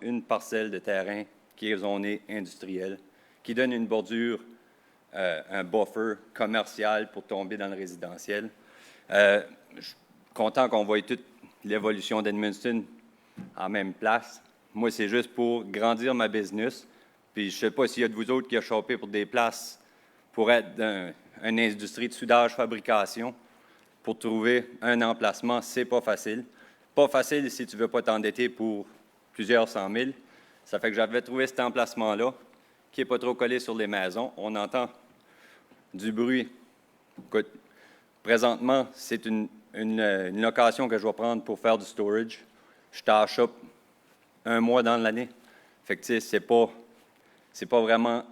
une parcelle de terrain qui est zonée industrielle, qui donne une bordure, un buffer commercial pour tomber dans le résidentiel. Je suis content qu'on voie toute l'évolution d'Edmundston en même place. Moi, c'est juste pour grandir ma business. Puis je ne sais pas s'il y a de vous autres qui a chopé pour des places pour être une industrie de soudage, fabrication. Pour trouver un emplacement, c'est pas facile. Pas facile si tu ne veux pas t'endetter pour plusieurs 100 000. Ça fait que j'avais trouvé cet emplacement-là, qui n'est pas trop collé sur les maisons. On entend du bruit. Écoute, présentement, c'est une location que je vais prendre pour faire du storage. Je suis à shop 1 mois dans l'année. Fait que, tu sais, c'est pas vraiment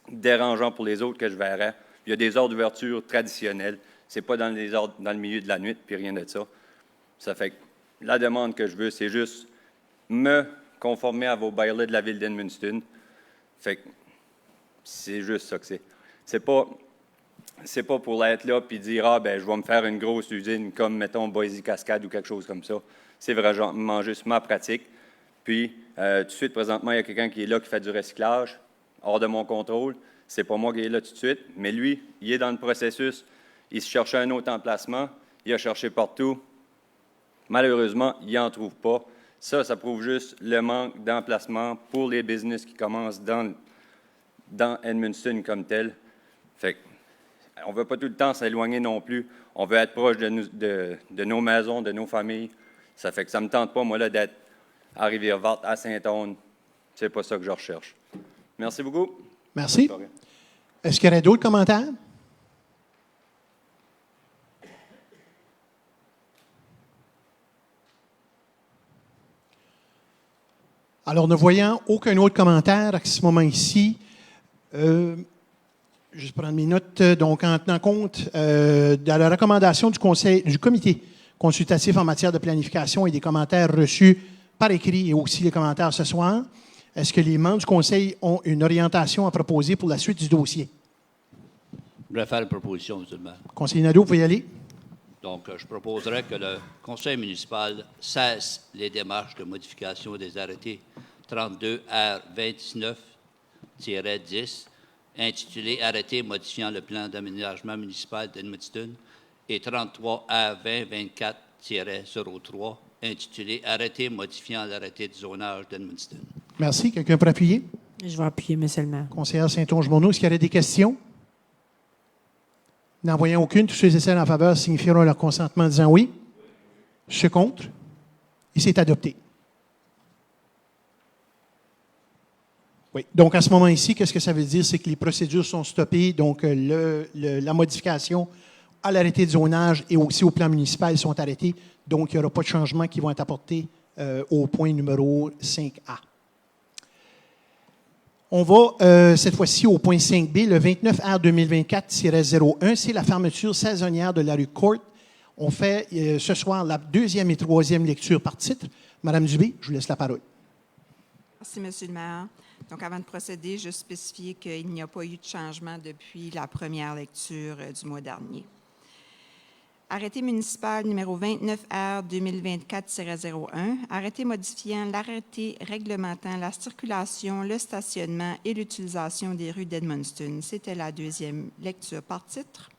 dérangeant pour les autres que je verrais. Il y a des heures d'ouverture traditionnelles. C'est pas dans le milieu de la nuit, puis rien de ça. Ça fait que la demande que je veux, c'est juste me conformer à vos bailers de la ville d'Edmundston. Fait que c'est juste ça que c'est. C'est pas pour être là puis dire « Ah, ben je vais me faire une grosse usine comme, mettons, Boise Cascade ou quelque chose comme ça. » C'est vraiment juste ma pratique. Puis, tout de suite, présentement, il y a quelqu'un qui est là qui fait du recyclage, hors de mon contrôle. C'est pas moi qui est là tout de suite, mais lui, il est dans le processus. Il se cherchait un autre emplacement. Il a cherché partout. Malheureusement, il n'en trouve pas. Ça prouve juste le manque d'emplacement pour les business qui commencent dans Edmundston comme tel. Fait que, on ne veut pas tout le temps s'éloigner non plus. On veut être proche de nos maisons, de nos familles. Ça fait que ça ne me tente pas, moi, là, d'être à Rivière-Verte, à Saint-Onne. C'est pas ça que je recherche. Merci beaucoup. Merci. Est-ce qu'il y aurait d'autres commentaires? Alors, ne voyant aucun autre commentaire à ce moment ici, juste prendre mes notes. Donc, en tenant compte de la recommandation du comité consultatif en matière de planification et des commentaires reçus par écrit et aussi les commentaires ce soir, est-ce que les membres du conseil ont une orientation à proposer pour la suite du dossier? Je voudrais faire une proposition, M. le maire. Conseiller Nadeau, vous pouvez y aller. Donc, je proposerais que le conseil municipal cesse les démarches de modification des arrêtés 32 R 29-10, intitulé Arrêté modifiant le plan d'aménagement municipal d'Edmundston, et 33 R 20-24-03, intitulé Arrêté modifiant l'arrêté de zonage d'Edmundston. Merci. Quelqu'un peut appuyer? Je vais appuyer, M. le maire. Conseillère Saint-Onge-Morneau, est-ce qu'il y aurait des questions? N'en voyant aucune, tous ceux et celles en faveur signifieront leur consentement en disant oui. Ceux contre? Il s'est adopté. Oui. Donc, à ce moment ici, qu'est-ce que ça veut dire? C'est que les procédures sont stoppées. Donc, la modification à l'arrêté de zonage et aussi au plan municipal sont arrêtées. Donc, il n'y aura pas de changements qui vont être apportés au point numéro 5A. On va cette fois-ci au point 5B, le 29 R 2024-01. C'est la fermeture saisonnière de la rue Court. On fait ce soir la deuxième et troisième lecture par titre. Madame Dubé, je vous laisse la parole. Merci, M. le maire. Donc, avant de procéder, je spécifie qu'il n'y a pas eu de changement depuis la première lecture du mois dernier. Arrêté municipal numéro 29 R 2024-01, arrêté modifiant l'arrêté réglementant la circulation, le stationnement et l'utilisation des rues d'Edmundston. C'était la deuxième lecture par titre.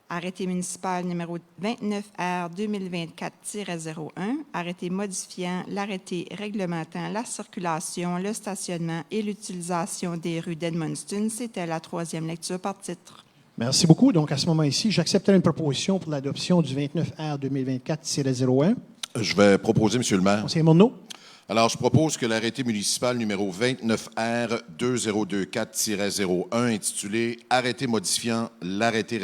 Arrêté municipal numéro 29 R 2024-01, arrêté modifiant l'arrêté réglementant la circulation, le stationnement et l'utilisation des rues d'Edmundston. C'était la troisième lecture par titre. Merci beaucoup. Donc, à ce moment ici, j'accepterai une proposition pour l'adoption du 29 R 2024-01. Je vais proposer, M. le maire. Conseiller Morneau. Alors, je propose que l'arrêté municipal numéro 29 R 2024-01, intitulé « Arrêté modifiant l'arrêté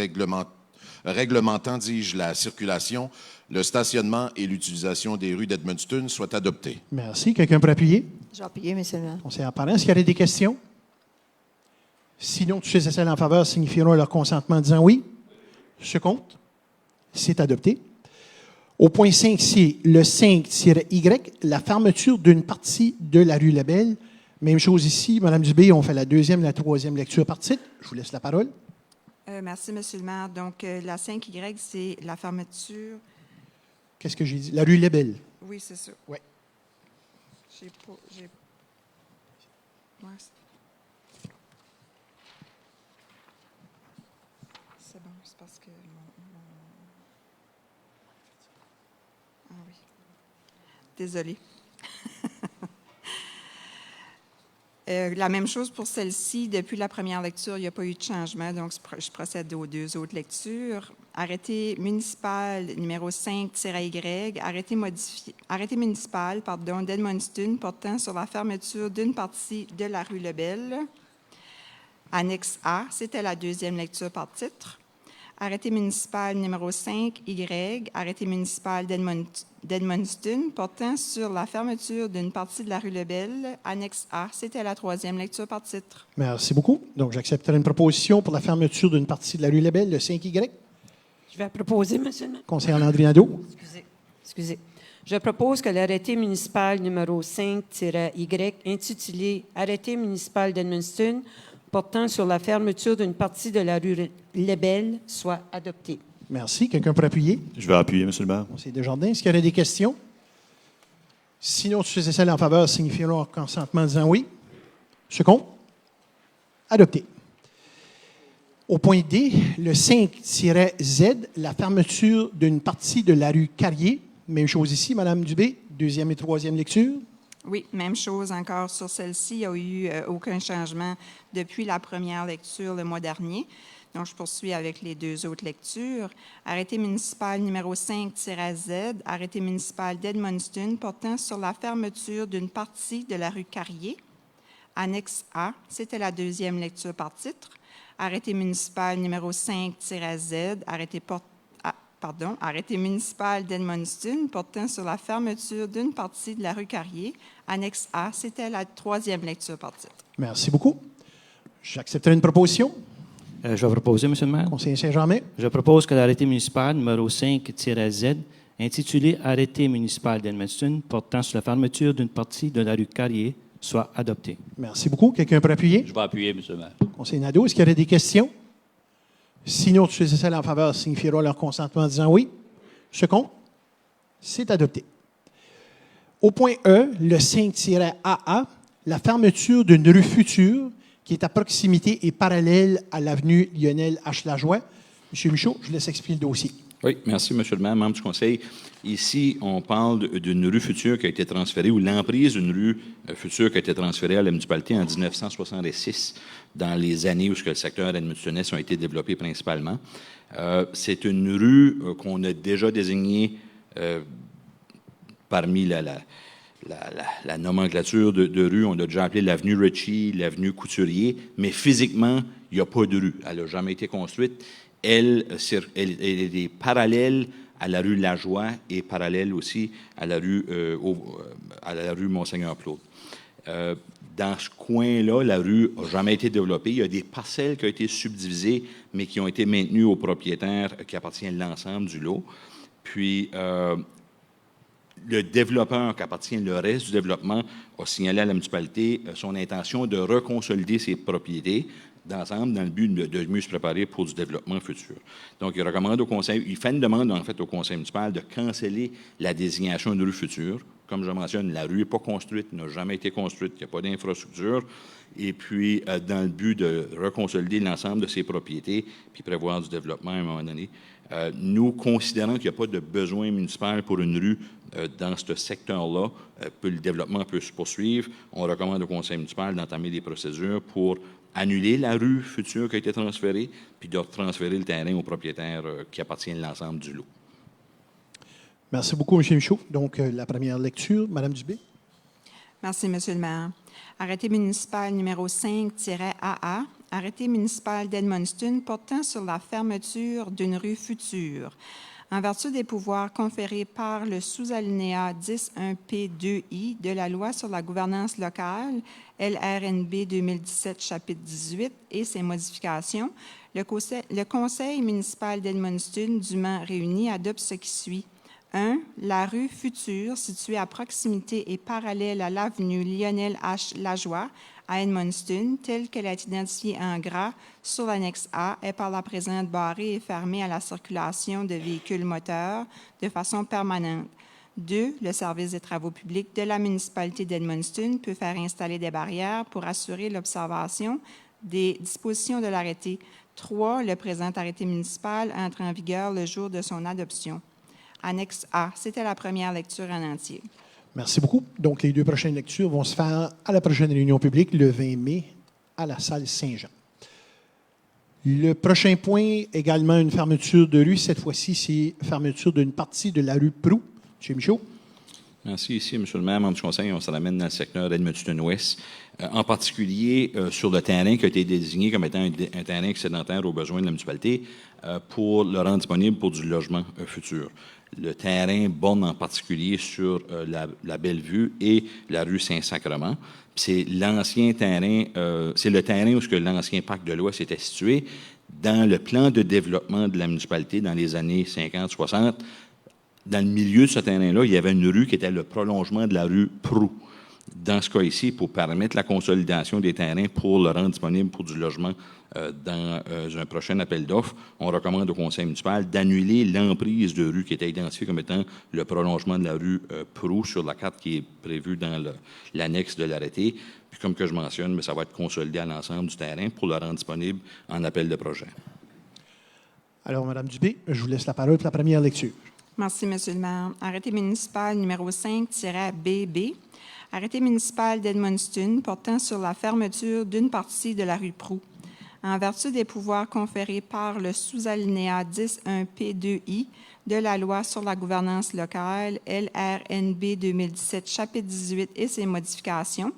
réglementant, dis-je, la circulation, le stationnement et l'utilisation des rues d'Edmundston » soit adopté. Merci. Quelqu'un peut appuyer? Je vais appuyer, M. le maire. Conseiller Parent, est-ce qu'il y aurait des questions? Sinon, tous ceux et celles en faveur signifieront leur consentement en disant oui. Ceux contre? C'est adopté. Au point 5C, le 5-Y, la fermeture d'une partie de la rue Lebel. Même chose ici. Mme Dubé, on fait la deuxième et la troisième lecture par titre. Je vous laisse la parole. Merci, M. le maire. Donc, la 5Y, c'est la fermeture. Qu'est-ce que j'ai dit? La rue Lebel. Oui, c'est ça. Oui. J'ai pas. Ouais, c'est bon, c'est parce que Ah oui. Désolée. La même chose pour celle-ci. Depuis la première lecture, il n'y a pas eu de changement, donc je procède aux deux autres lectures. Arrêté municipal numéro 5-Y, arrêté municipal d'Edmundston portant sur la fermeture d'une partie de la rue Lebel. Annexe A, c'était la deuxième lecture par titre. Arrêté municipal numéro 5Y, arrêté municipal d'Edmundston portant sur la fermeture d'une partie de la rue Lebel. Annexe A, c'était la troisième lecture par titre. Merci beaucoup. Donc, j'accepterai une proposition pour la fermeture d'une partie de la rue Lebel, le 5Y. Je vais proposer, Monsieur le maire. Conseillère Landry Nadeau. Excusez. Je propose que l'arrêté municipal numéro 5-Y, intitulé Arrêté municipal d'Edmundston portant sur la fermeture d'une partie de la rue Lebel, soit adopté. Merci. Quelqu'un pour appuyer? Je vais appuyer, M. le maire. Conseiller Desjardins, est-ce qu'il y aurait des questions? Sinon, tous ceux et celles en faveur signifieront leur consentement en disant oui. Ceux contre? Adopté. Au point D, le 5-Z, la fermeture d'une partie de la rue Carrier. Même chose ici, Mme Dubé, deuxième et troisième lecture. Oui, même chose encore sur celle-ci. Il n'y a eu aucun changement depuis la première lecture le mois dernier. Donc, je poursuis avec les deux autres lectures. Arrêté municipal numéro 5-Z, arrêté municipal d'Edmundston portant sur la fermeture d'une partie de la rue Carrier. Annexe A, c'était la deuxième lecture par titre. Arrêté municipal numéro 5-Z, arrêté municipal d'Edmundston portant sur la fermeture d'une partie de la rue Carrier. Annexe A, c'était la troisième lecture par titre. Merci beaucoup. J'accepterai une proposition. Je vais proposer, M. le maire. Conseiller Saint-Germain. Je propose que l'arrêté municipal numéro 5-Z, intitulé Arrêté municipal d'Edmundston portant sur la fermeture d'une partie de la rue Carrier, soit adopté. Merci beaucoup. Quelqu'un pour appuyer? Je vais appuyer, M. le maire. Conseiller Nadeau, est-ce qu'il y aurait des questions? Sinon, tous ceux et celles en faveur signifieront leur consentement en disant oui. Ceux contre? C'est adopté. Au point E, le 5-AA, la fermeture d'une rue future qui est à proximité et parallèle à l'avenue Lionel H. Lajoie. M. Michaud, je laisse expliquer le dossier. Oui, merci, M. le maire, membre du Conseil. Ici, on parle d'une rue future qui a été transférée, ou l'emprise d'une rue future qui a été transférée à la municipalité en 1966, dans les années où le secteur edmundstonais a été développé principalement. C'est une rue qu'on a déjà désignée parmi la nomenclature de rue. On a déjà appelé l'avenue Ritchie, l'avenue Couturier, mais physiquement, il n'y a pas de rue. Elle n'a jamais été construite. Elle est parallèle à la rue Lajoie et parallèle aussi à la rue Monseigneur-Claude. Dans ce coin-là, la rue n'a jamais été développée. Il y a des parcelles qui ont été subdivisées, mais qui ont été maintenues aux propriétaires qui appartiennent à l'ensemble du lot. Puis, le développeur, qui appartient le reste du développement, a signalé à la municipalité son intention de reconsolider ses propriétés d'ensemble dans le but de mieux se préparer pour du développement futur. Donc, il recommande au conseil, il fait une demande en fait au conseil municipal de canceller la désignation de rue future. Comme je mentionne, la rue n'est pas construite, n'a jamais été construite, il n'y a pas d'infrastructure. Et puis, dans le but de reconsolider l'ensemble de ses propriétés, puis prévoir du développement à un moment donné, nous considérons qu'il n'y a pas de besoin municipal pour une rue dans ce secteur-là, le développement peut se poursuivre. On recommande au conseil municipal d'entamer des procédures pour annuler la rue future qui a été transférée, puis de transférer le terrain aux propriétaires qui appartiennent à l'ensemble du lot. Merci beaucoup, M. Michaud. Donc, la première lecture, Mme Dubé. Merci, M. le maire. Arrêté municipal numéro 5-AA, arrêté municipal d'Edmundston portant sur la fermeture d'une rue future. En vertu des pouvoirs conférés par le sous-alinéa 10.1p2i de la Loi sur la gouvernance locale, LRNB 2017, chapitre 18, et ses modifications, le Conseil municipal d'Edmundston, dûment réuni, adopte ce qui suit. 1. La rue future, située à proximité et parallèle à l'avenue Lionel H. Lajoie, à Edmundston, telle qu'elle est identifiée en gras sur l'annexe A, est par la présente barrée et fermée à la circulation de véhicules moteurs de façon permanente. 2. Le service des travaux publics de la municipalité d'Edmundston peut faire installer des barrières pour assurer l'observation des dispositions de l'arrêté. 3. Le présent arrêté municipal entre en vigueur le jour de son adoption. Annexe A. C'était la première lecture en entier. Merci beaucoup. Donc, les deux prochaines lectures vont se faire à la prochaine réunion publique, le 20 mai, à la salle Saint-Jean. Le prochain point, également une fermeture de rue. Cette fois-ci, c'est fermeture d'une partie de la rue Proulx. M. Michaud. Merci. Ici, M. le maire, membre du conseil, on se ramène dans le secteur d'Edmundston-Ouest, en particulier sur le terrain qui a été désigné comme étant un terrain excédentaire aux besoins de la municipalité pour le rendre disponible pour du logement futur. Le terrain borne en particulier sur la Bellevue et la rue Saint-Sacrement. C'est l'ancien terrain, c'est le terrain où l'ancien parc de l'Ouest était situé. Dans le plan de développement de la municipalité dans les années 50-60, dans le milieu de ce terrain-là, il y avait une rue qui était le prolongement de la rue Proulx. Dans ce cas ici, pour permettre la consolidation des terrains pour le rendre disponible pour du logement dans un prochain appel d'offres, on recommande au conseil municipal d'annuler l'emprise de rue qui était identifiée comme étant le prolongement de la rue Proulx sur la carte qui est prévue dans l'annexe de l'arrêté. Puis comme que je mentionne, mais ça va être consolidé à l'ensemble du terrain pour le rendre disponible en appel de projet. Alors, Mme Dubé, je vous laisse la parole pour la première lecture. Merci, M. le maire. Arrêté municipal numéro 5-BB. Arrêté municipal d'Edmundston portant sur la fermeture d'une partie de la rue Proulx. En vertu des pouvoirs conférés par le sous-alinéa 10.1p2i de la loi sur la gouvernance locale LRNB 2017, chapitre 18 et ses modifications,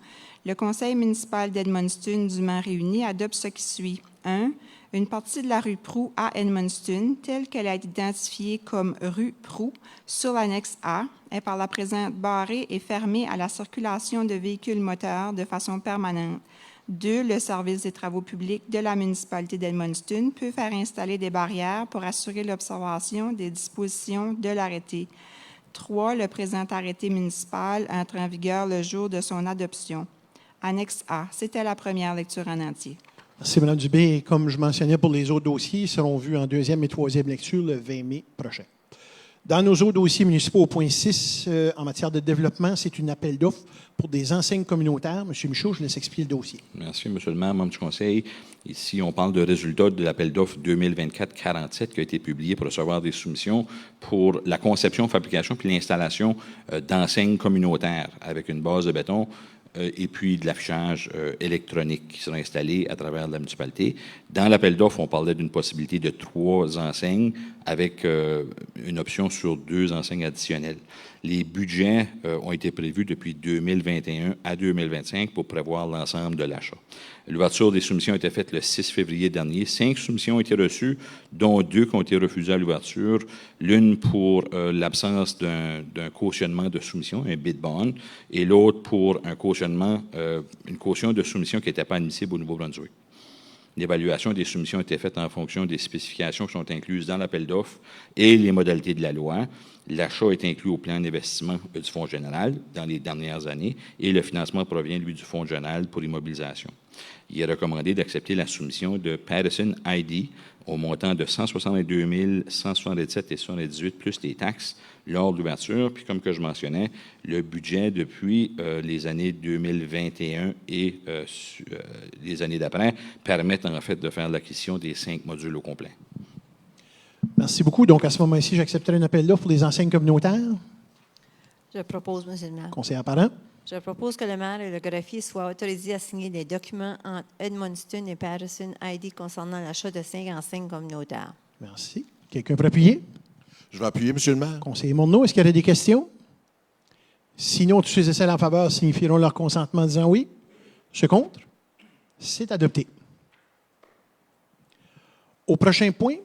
le conseil municipal d'Edmundston dûment réuni adopte ce qui suit. 1. Une partie de la rue Proulx à Edmundston, telle qu'elle est identifiée comme rue Proulx sur l'annexe A, est par la présente barrée et fermée à la circulation de véhicules moteurs de façon permanente. 2. Le service des travaux publics de la municipalité d'Edmundston peut faire installer des barrières pour assurer l'observation des dispositions de l'arrêté. 3. Le présent arrêté municipal entre en vigueur le jour de son adoption. Annexe A. C'était la première lecture en entier. Merci, Mme Dubé. Et comme je mentionnais pour les autres dossiers, ils seront vus en deuxième et troisième lecture le 20 mai prochain. Dans nos autres dossiers municipaux, au point 6, en matière de développement, c'est une appel d'offres pour des enseignes communautaires. M. Michaud, je laisse expliquer le dossier. Merci, M. le maire, membre du conseil. Ici, on parle de résultats de l'appel d'offres 2024-47 qui a été publié pour recevoir des soumissions pour la conception, fabrication puis l'installation d'enseignes communautaires avec une base de béton et puis de l'affichage électronique qui sera installé à travers la municipalité. Dans l'appel d'offres, on parlait d'une possibilité de 3 enseignes avec une option sur 2 enseignes additionnelles. Les budgets ont été prévus depuis 2021 à 2025 pour prévoir l'ensemble de l'achat. L'ouverture des soumissions a été faite le 6 février dernier. 5 soumissions ont été reçues, dont 2 qui ont été refusées à l'ouverture. L'une pour l'absence d'un cautionnement de soumission, un bid bond, et l'autre pour un cautionnement, une caution de soumission qui n'était pas admissible au Nouveau-Brunswick. L'évaluation des soumissions a été faite en fonction des spécifications qui sont incluses dans l'appel d'offres et les modalités de la loi. L'achat est inclus au plan d'investissement du Fonds général dans les dernières années et le financement provient, lui, du Fonds général pour l'immobilisation. Il est recommandé d'accepter la soumission de Patterson ID au montant de 162 177,78 plus les taxes lors de l'ouverture. Puis, comme que je mentionnais, le budget depuis les années 2021 et les années d'après permettent en fait de faire l'acquisition des 5 modules au complet. Merci beaucoup. Donc, à ce moment-ci, j'accepterai un appel d'offres pour les enseignes communautaires. Je propose, M. le maire. Conseiller apparent. Je propose que le maire et le greffier soient autorisés à signer des documents entre Edmundston et Patterson ID concernant l'achat de 5 enseignes communautaires. Merci. Quelqu'un peut appuyer? Je vais appuyer, M. le maire. Conseiller Morneau, est-ce qu'il y aurait des questions? Sinon, tous ceux et celles en faveur signifieront leur consentement en disant oui. Ceux contre? C'est adopté. Au prochain point,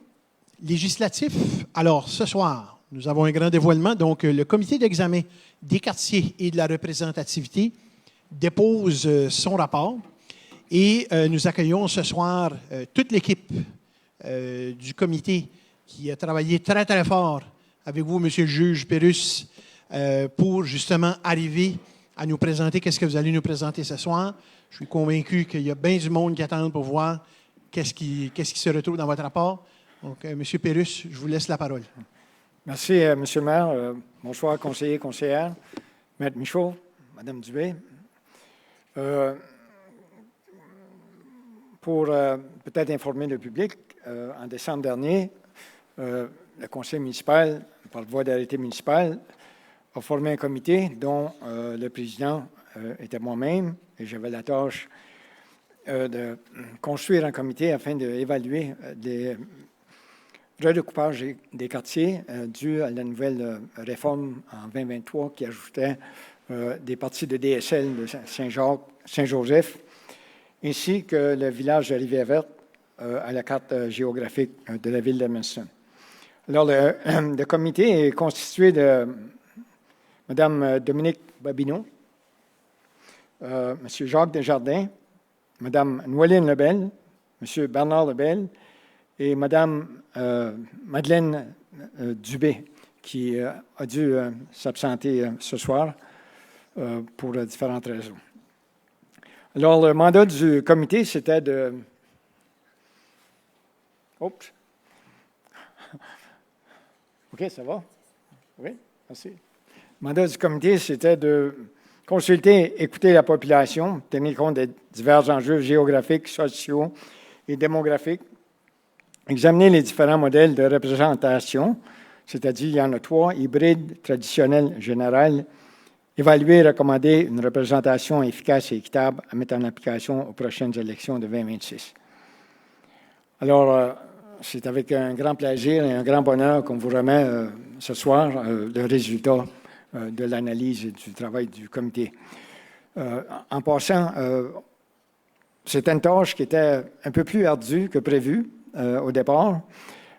législatif. Alors, ce soir, nous avons un grand dévoilement. Donc, le comité d'examen des quartiers et de la représentativité dépose son rapport et nous accueillons ce soir toute l'équipe du comité qui a travaillé très, très fort avec vous, M. le juge Pérusse, pour justement arriver à nous présenter qu'est-ce que vous allez nous présenter ce soir. Je suis convaincu qu'il y a bien du monde qui attend pour voir qu'est-ce qui se retrouve dans votre rapport. Donc, M. Pérusse, je vous laisse la parole. Merci, Monsieur le maire. Bonsoir, conseillers, conseillères. Maître Michaud, Madame Dubé. Pour peut-être informer le public, en décembre dernier, le conseil municipal, par voie d'arrêté municipal, a formé un comité dont le président était moi-même et j'avais la tâche de construire un comité afin d'évaluer des redécoupage des quartiers dû à la nouvelle réforme en 2023 qui ajoutait des parties de DSL de Saint-Jacques, Saint-Joseph, ainsi que le village de Rivière-Verte à la carte géographique de la ville d'Edmundston. Alors, le comité est constitué de Mme Dominique Babineau, M. Jacques Desjardins, Mme Noéline Lebel, M. Bernard Lebel et Mme Madeleine Dubé, qui a dû s'absenter ce soir pour différentes raisons. Alors, le mandat du comité, c'était de... Oups. OK, ça va? Oui, merci. Le mandat du comité, c'était de consulter, écouter la population, tenir compte des divers enjeux géographiques, sociaux et démographiques, examiner les différents modèles de représentation, c'est-à-dire il y en a 3, hybride, traditionnel, général, évaluer et recommander une représentation efficace et équitable à mettre en application aux prochaines élections de 2026. Alors, c'est avec un grand plaisir et un grand bonheur qu'on vous remet ce soir le résultat de l'analyse et du travail du comité. En passant, c'était une tâche qui était un peu plus ardue que prévu au départ.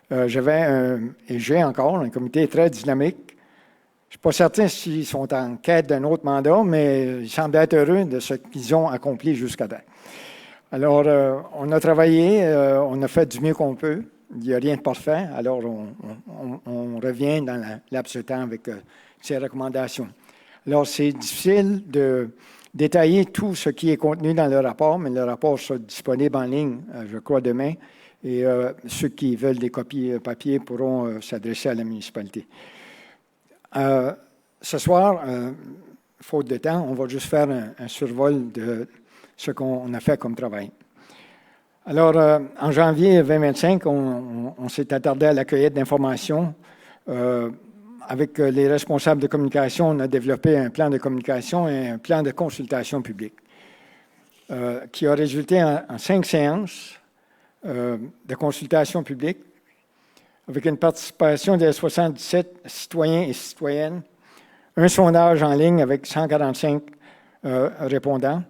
J'avais et j'ai encore un comité très dynamique. Je ne suis pas certain s'ils sont en quête d'un autre mandat, mais ils semblent être heureux de ce qu'ils ont accompli jusqu'à date. Alors, on a travaillé, on a fait du mieux qu'on peut. Il n'y a rien de parfait, alors on revient dans la laps de temps avec ces recommandations. Alors, c'est difficile de détailler tout ce qui est contenu dans le rapport, mais le rapport sera disponible en ligne, je crois, demain, et ceux qui veulent des copies papier pourront s'adresser à la municipalité. Ce soir, faute de temps, on va juste faire un survol de ce qu'on a fait comme travail. Alors, en janvier 2025, on s'est attardé à la cueillette d'informations. Avec les responsables de communication, on a développé un plan de communication et un plan de consultation publique qui a résulté en 5 séances de consultation publique avec une participation de 77 citoyens et citoyennes, un sondage en ligne avec 145 répondants,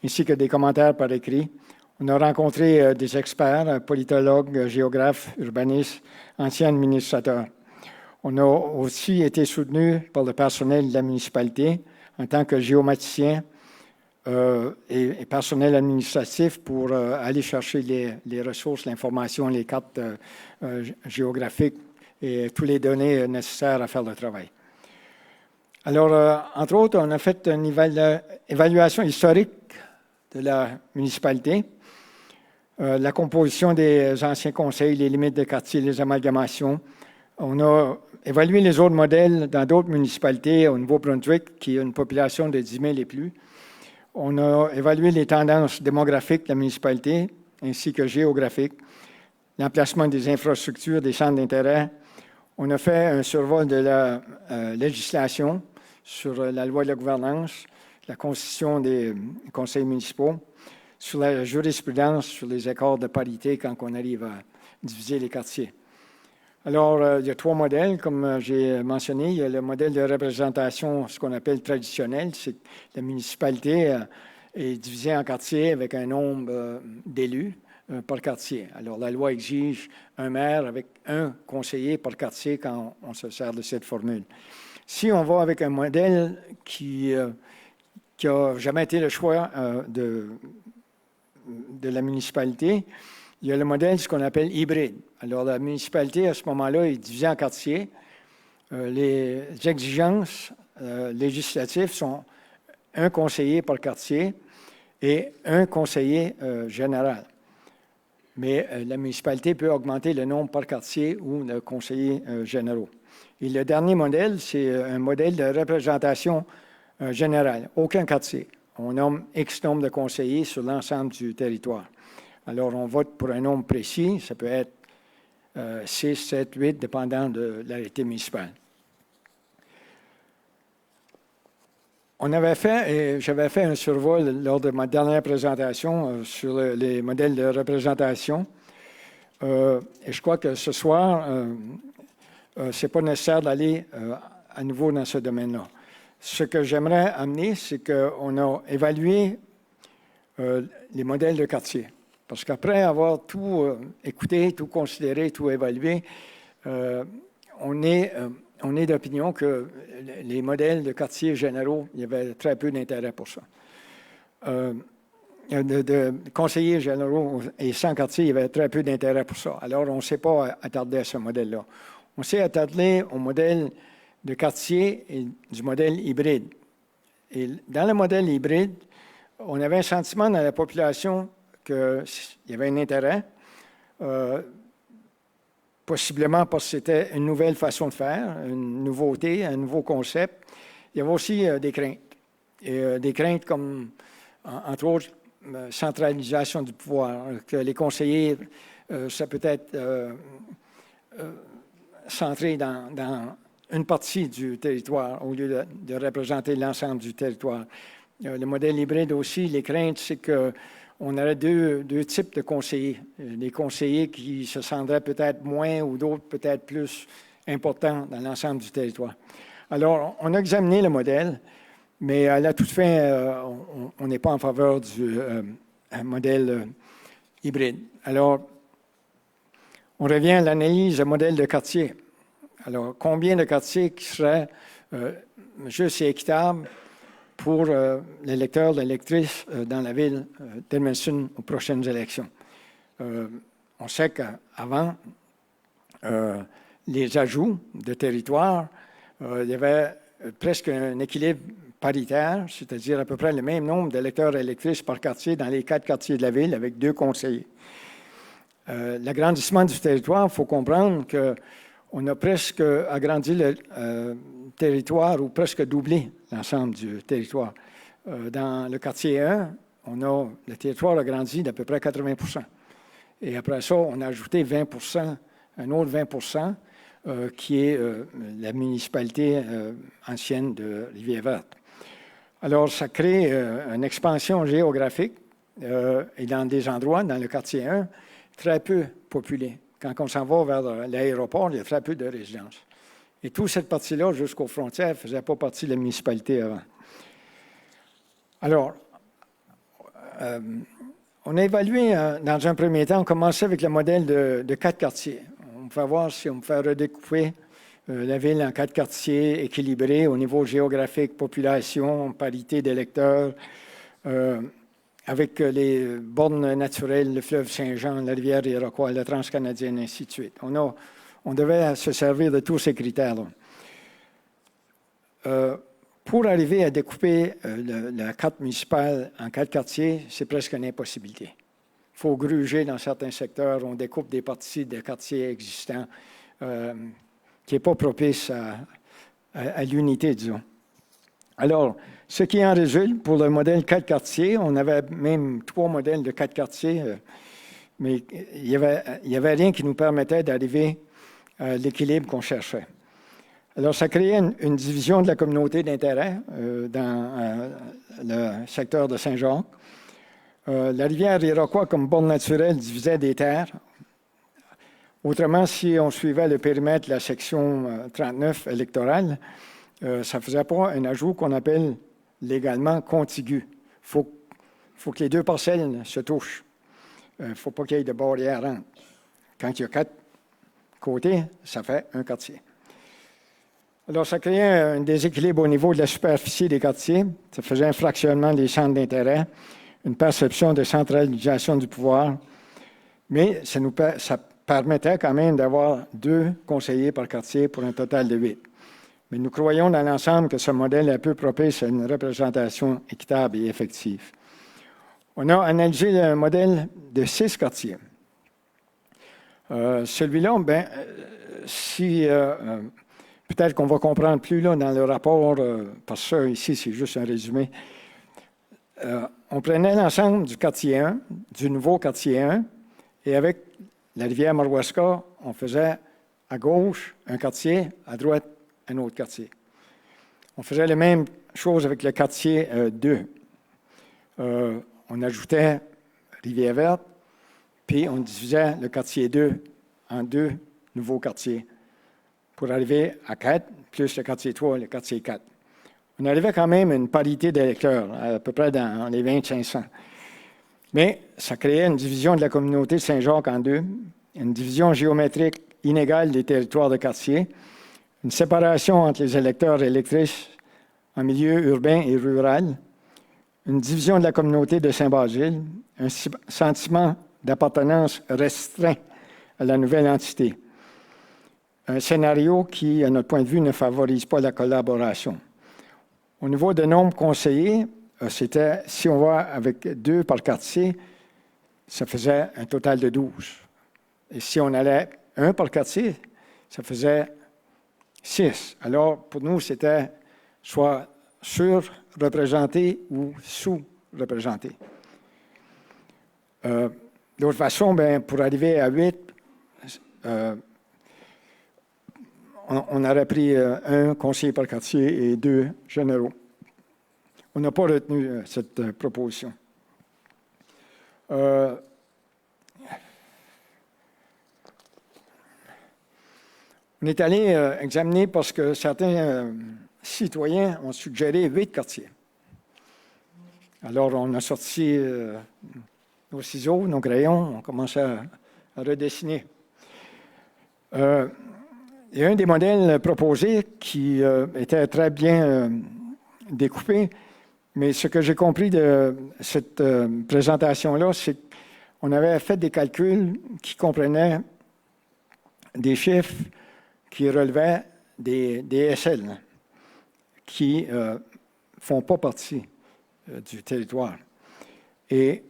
ainsi que des commentaires par écrit. On a rencontré des experts, politologues, géographes, urbanistes, anciens administrateurs. On a aussi été soutenu par le personnel de la municipalité en tant que géomaticien et personnel administratif pour aller chercher les ressources, l'information, les cartes géographiques et toutes les données nécessaires à faire le travail. Alors, entre autres, on a fait une évaluation historique de la municipalité, la composition des anciens conseils, les limites de quartier, les amalgamations. On a évalué les autres modèles dans d'autres municipalités au Nouveau-Brunswick, qui a une population de 10 000 et plus. On a évalué les tendances démographiques de la municipalité, ainsi que géographiques, l'emplacement des infrastructures, des centres d'intérêt. On a fait un survol de la législation sur la loi de la gouvernance, la constitution des conseils municipaux, sur la jurisprudence, sur les accords de parité quand on arrive à diviser les quartiers. Alors, il y a 3 modèles, comme j'ai mentionné. Il y a le modèle de représentation, ce qu'on appelle traditionnel, c'est que la municipalité est divisée en quartiers avec un nombre d'élus par quartier. Alors, la loi exige un maire avec un conseiller par quartier quand on se sert de cette formule. Si on va avec un modèle qui n'a jamais été le choix de la municipalité, il y a le modèle, ce qu'on appelle hybride. Alors, la municipalité, à ce moment-là, est divisée en quartiers. Les exigences législatives sont un conseiller par quartier et un conseiller général. Mais la municipalité peut augmenter le nombre par quartier ou de conseillers généraux. Et le dernier modèle, c'est un modèle de représentation générale. Aucun quartier. On nomme X nombre de conseillers sur l'ensemble du territoire. Alors, on vote pour un nombre précis. Ça peut être 6, 7, 8, dépendant de l'arrêté municipal. J'avais fait un survol lors de ma dernière présentation sur les modèles de représentation. Et je crois que ce soir, ce n'est pas nécessaire d'aller à nouveau dans ce domaine-là. Ce que j'aimerais amener, c'est qu'on a évalué les modèles de quartier. Parce qu'après avoir tout écouté, tout considéré, tout évalué, on est d'opinion que les modèles de quartier généraux, il y avait très peu d'intérêt pour ça. De conseillers généraux et sans quartier, il y avait très peu d'intérêt pour ça. Alors, on ne s'est pas attardé à ce modèle-là. On s'est attardé au modèle de quartier et du modèle hybride. Et dans le modèle hybride, on avait un sentiment dans la population qu'il y avait un intérêt, possiblement parce que c'était une nouvelle façon de faire, une nouveauté, un nouveau concept. Il y avait aussi des craintes. Et, des craintes comme, entre autres, centralisation du pouvoir, que les conseillers, ça peut être centré dans une partie du territoire au lieu de représenter l'ensemble du territoire. Le modèle hybride aussi, les craintes, c'est qu'on aurait deux types de conseillers. Des conseillers qui se sentraient peut-être moins ou d'autres peut-être plus importants dans l'ensemble du territoire. Alors, on a examiné le modèle, mais à la toute fin, on n'est pas en faveur du modèle hybride. Alors, on revient à l'analyse du modèle de quartier. Alors, combien de quartiers qui seraient justes et équitables pour l'électeur, l'électrice dans la ville d'Edmundston aux prochaines élections? On sait qu'avant les ajouts de territoire, il y avait presque un équilibre paritaire, c'est-à-dire à peu près le même nombre d'électeurs et électrices par quartier dans les 4 quartiers de la ville avec 2 conseillers. L'agrandissement du territoire, il faut comprendre qu'on a presque agrandi le territoire ou presque doublé l'ensemble du territoire. Dans le quartier 1, le territoire a grandi d'à peu près 80 %. Et après ça, on a ajouté 20 %, un autre 20 % qui est la municipalité ancienne de Rivière-Verte. Alors, ça crée une expansion géographique et dans des endroits, dans le quartier 1, très peu populés. Quand on s'en va vers l'aéroport, il y a très peu de résidences. Et toute cette partie-là, jusqu'aux frontières, ne faisait pas partie de la municipalité avant. Alors, on a évalué, dans un premier temps, on commençait avec le modèle de 4 quartiers. On pouvait voir si on pouvait redécouper la ville en 4 quartiers équilibrés au niveau géographique, population, parité d'électeurs, avec les bornes naturelles, le fleuve Saint-Jean, la rivière Iroquois, la Transcanadienne, et ainsi de suite. On devait se servir de tous ces critères-là. Pour arriver à découper la carte municipale en 4 quartiers, c'est presque une impossibilité. Il faut gruger dans certains secteurs, on découpe des parties des quartiers existants, qui n'est pas propice à l'unité, disons. Alors, ce qui en résulte pour le modèle 4 quartiers, on avait même 3 modèles de 4 quartiers, mais il n'y avait rien qui nous permettait d'arriver à l'équilibre qu'on cherchait. Alors, ça créait une division de la communauté d'intérêt dans le secteur de Saint-Jacques. La rivière Iroquois, comme borne naturelle, divisait des terres. Autrement, si on suivait le périmètre de la section 39 électorale, ça ne faisait pas un ajout qu'on appelle légalement contigu. Il faut que les 2 parcelles se touchent. Il ne faut pas qu'il y ait de barrière entre. Quand il y a 4 côtés, ça fait un quartier. Alors, ça créait un déséquilibre au niveau de la superficie des quartiers. Ça faisait un fractionnement des centres d'intérêt, une perception de centralisation du pouvoir. Mais ça permettait quand même d'avoir 2 conseillers par quartier pour un total de 8. Mais nous croyons dans l'ensemble que ce modèle est peu propice à une représentation équitable et effective. On a analysé le modèle de 6 quartiers. Celui-là, si peut-être qu'on va comprendre plus là, dans le rapport, parce que ça, ici, c'est juste un résumé. On prenait l'ensemble du quartier 1, du nouveau quartier 1, et avec la rivière Madawaska, on faisait à gauche un quartier, à droite un autre quartier. On faisait la même chose avec le quartier 2. On ajoutait Rivière-Verte, puis on divisait le quartier 2 en 2 nouveaux quartiers pour arriver à 4, plus le quartier 3 et le quartier 4. On arrivait quand même à une parité d'électeurs, à peu près dans les 2500. Mais ça créait une division de la communauté de Saint-Jacques en 2, une division géométrique inégale des territoires de quartier, une séparation entre les électeurs et électrices en milieu urbain et rural, une division de la communauté de Saint-Basile, un sentiment d'appartenance restreint à la nouvelle entité. Un scénario qui, à notre point de vue, ne favorise pas la collaboration. Au niveau de nombre conseillers, c'était, si on va avec 2 par quartier, ça faisait un total de 12. Et si on allait 1 par quartier, ça faisait 6. Alors, pour nous, c'était soit surreprésenté ou sous-représenté. D'autre façon, pour arriver à 8, on aurait pris 1 conseiller par quartier et 2 généraux. On n'a pas retenu cette proposition. On est allé examiner parce que certains citoyens ont suggéré 8 quartiers. Alors, on a sorti nos ciseaux, nos crayons, on commence à redessiner. Il y a un des modèles proposés qui était très bien découpé, mais ce que j'ai compris de cette présentation-là, c'est qu'on avait fait des calculs qui comprenaient des chiffres qui relevaient des DSL, qui ne font pas partie du territoire. Et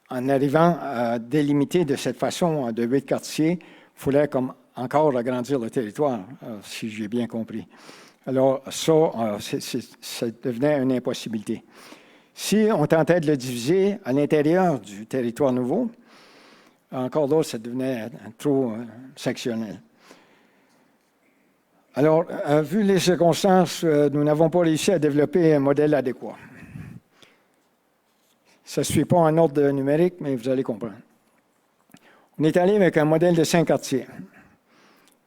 en arrivant à délimiter de cette façon de 8 quartiers, il fallait comme encore agrandir le territoire, si j'ai bien compris. Alors, ça devenait une impossibilité. Si on tentait de le diviser à l'intérieur du territoire nouveau, encore là, ça devenait trop sectionnel. Alors, vu les circonstances, nous n'avons pas réussi à développer un modèle adéquat. Ça ne suit pas en ordre numérique, mais vous allez comprendre. On est allé avec un modèle de 5 quartiers,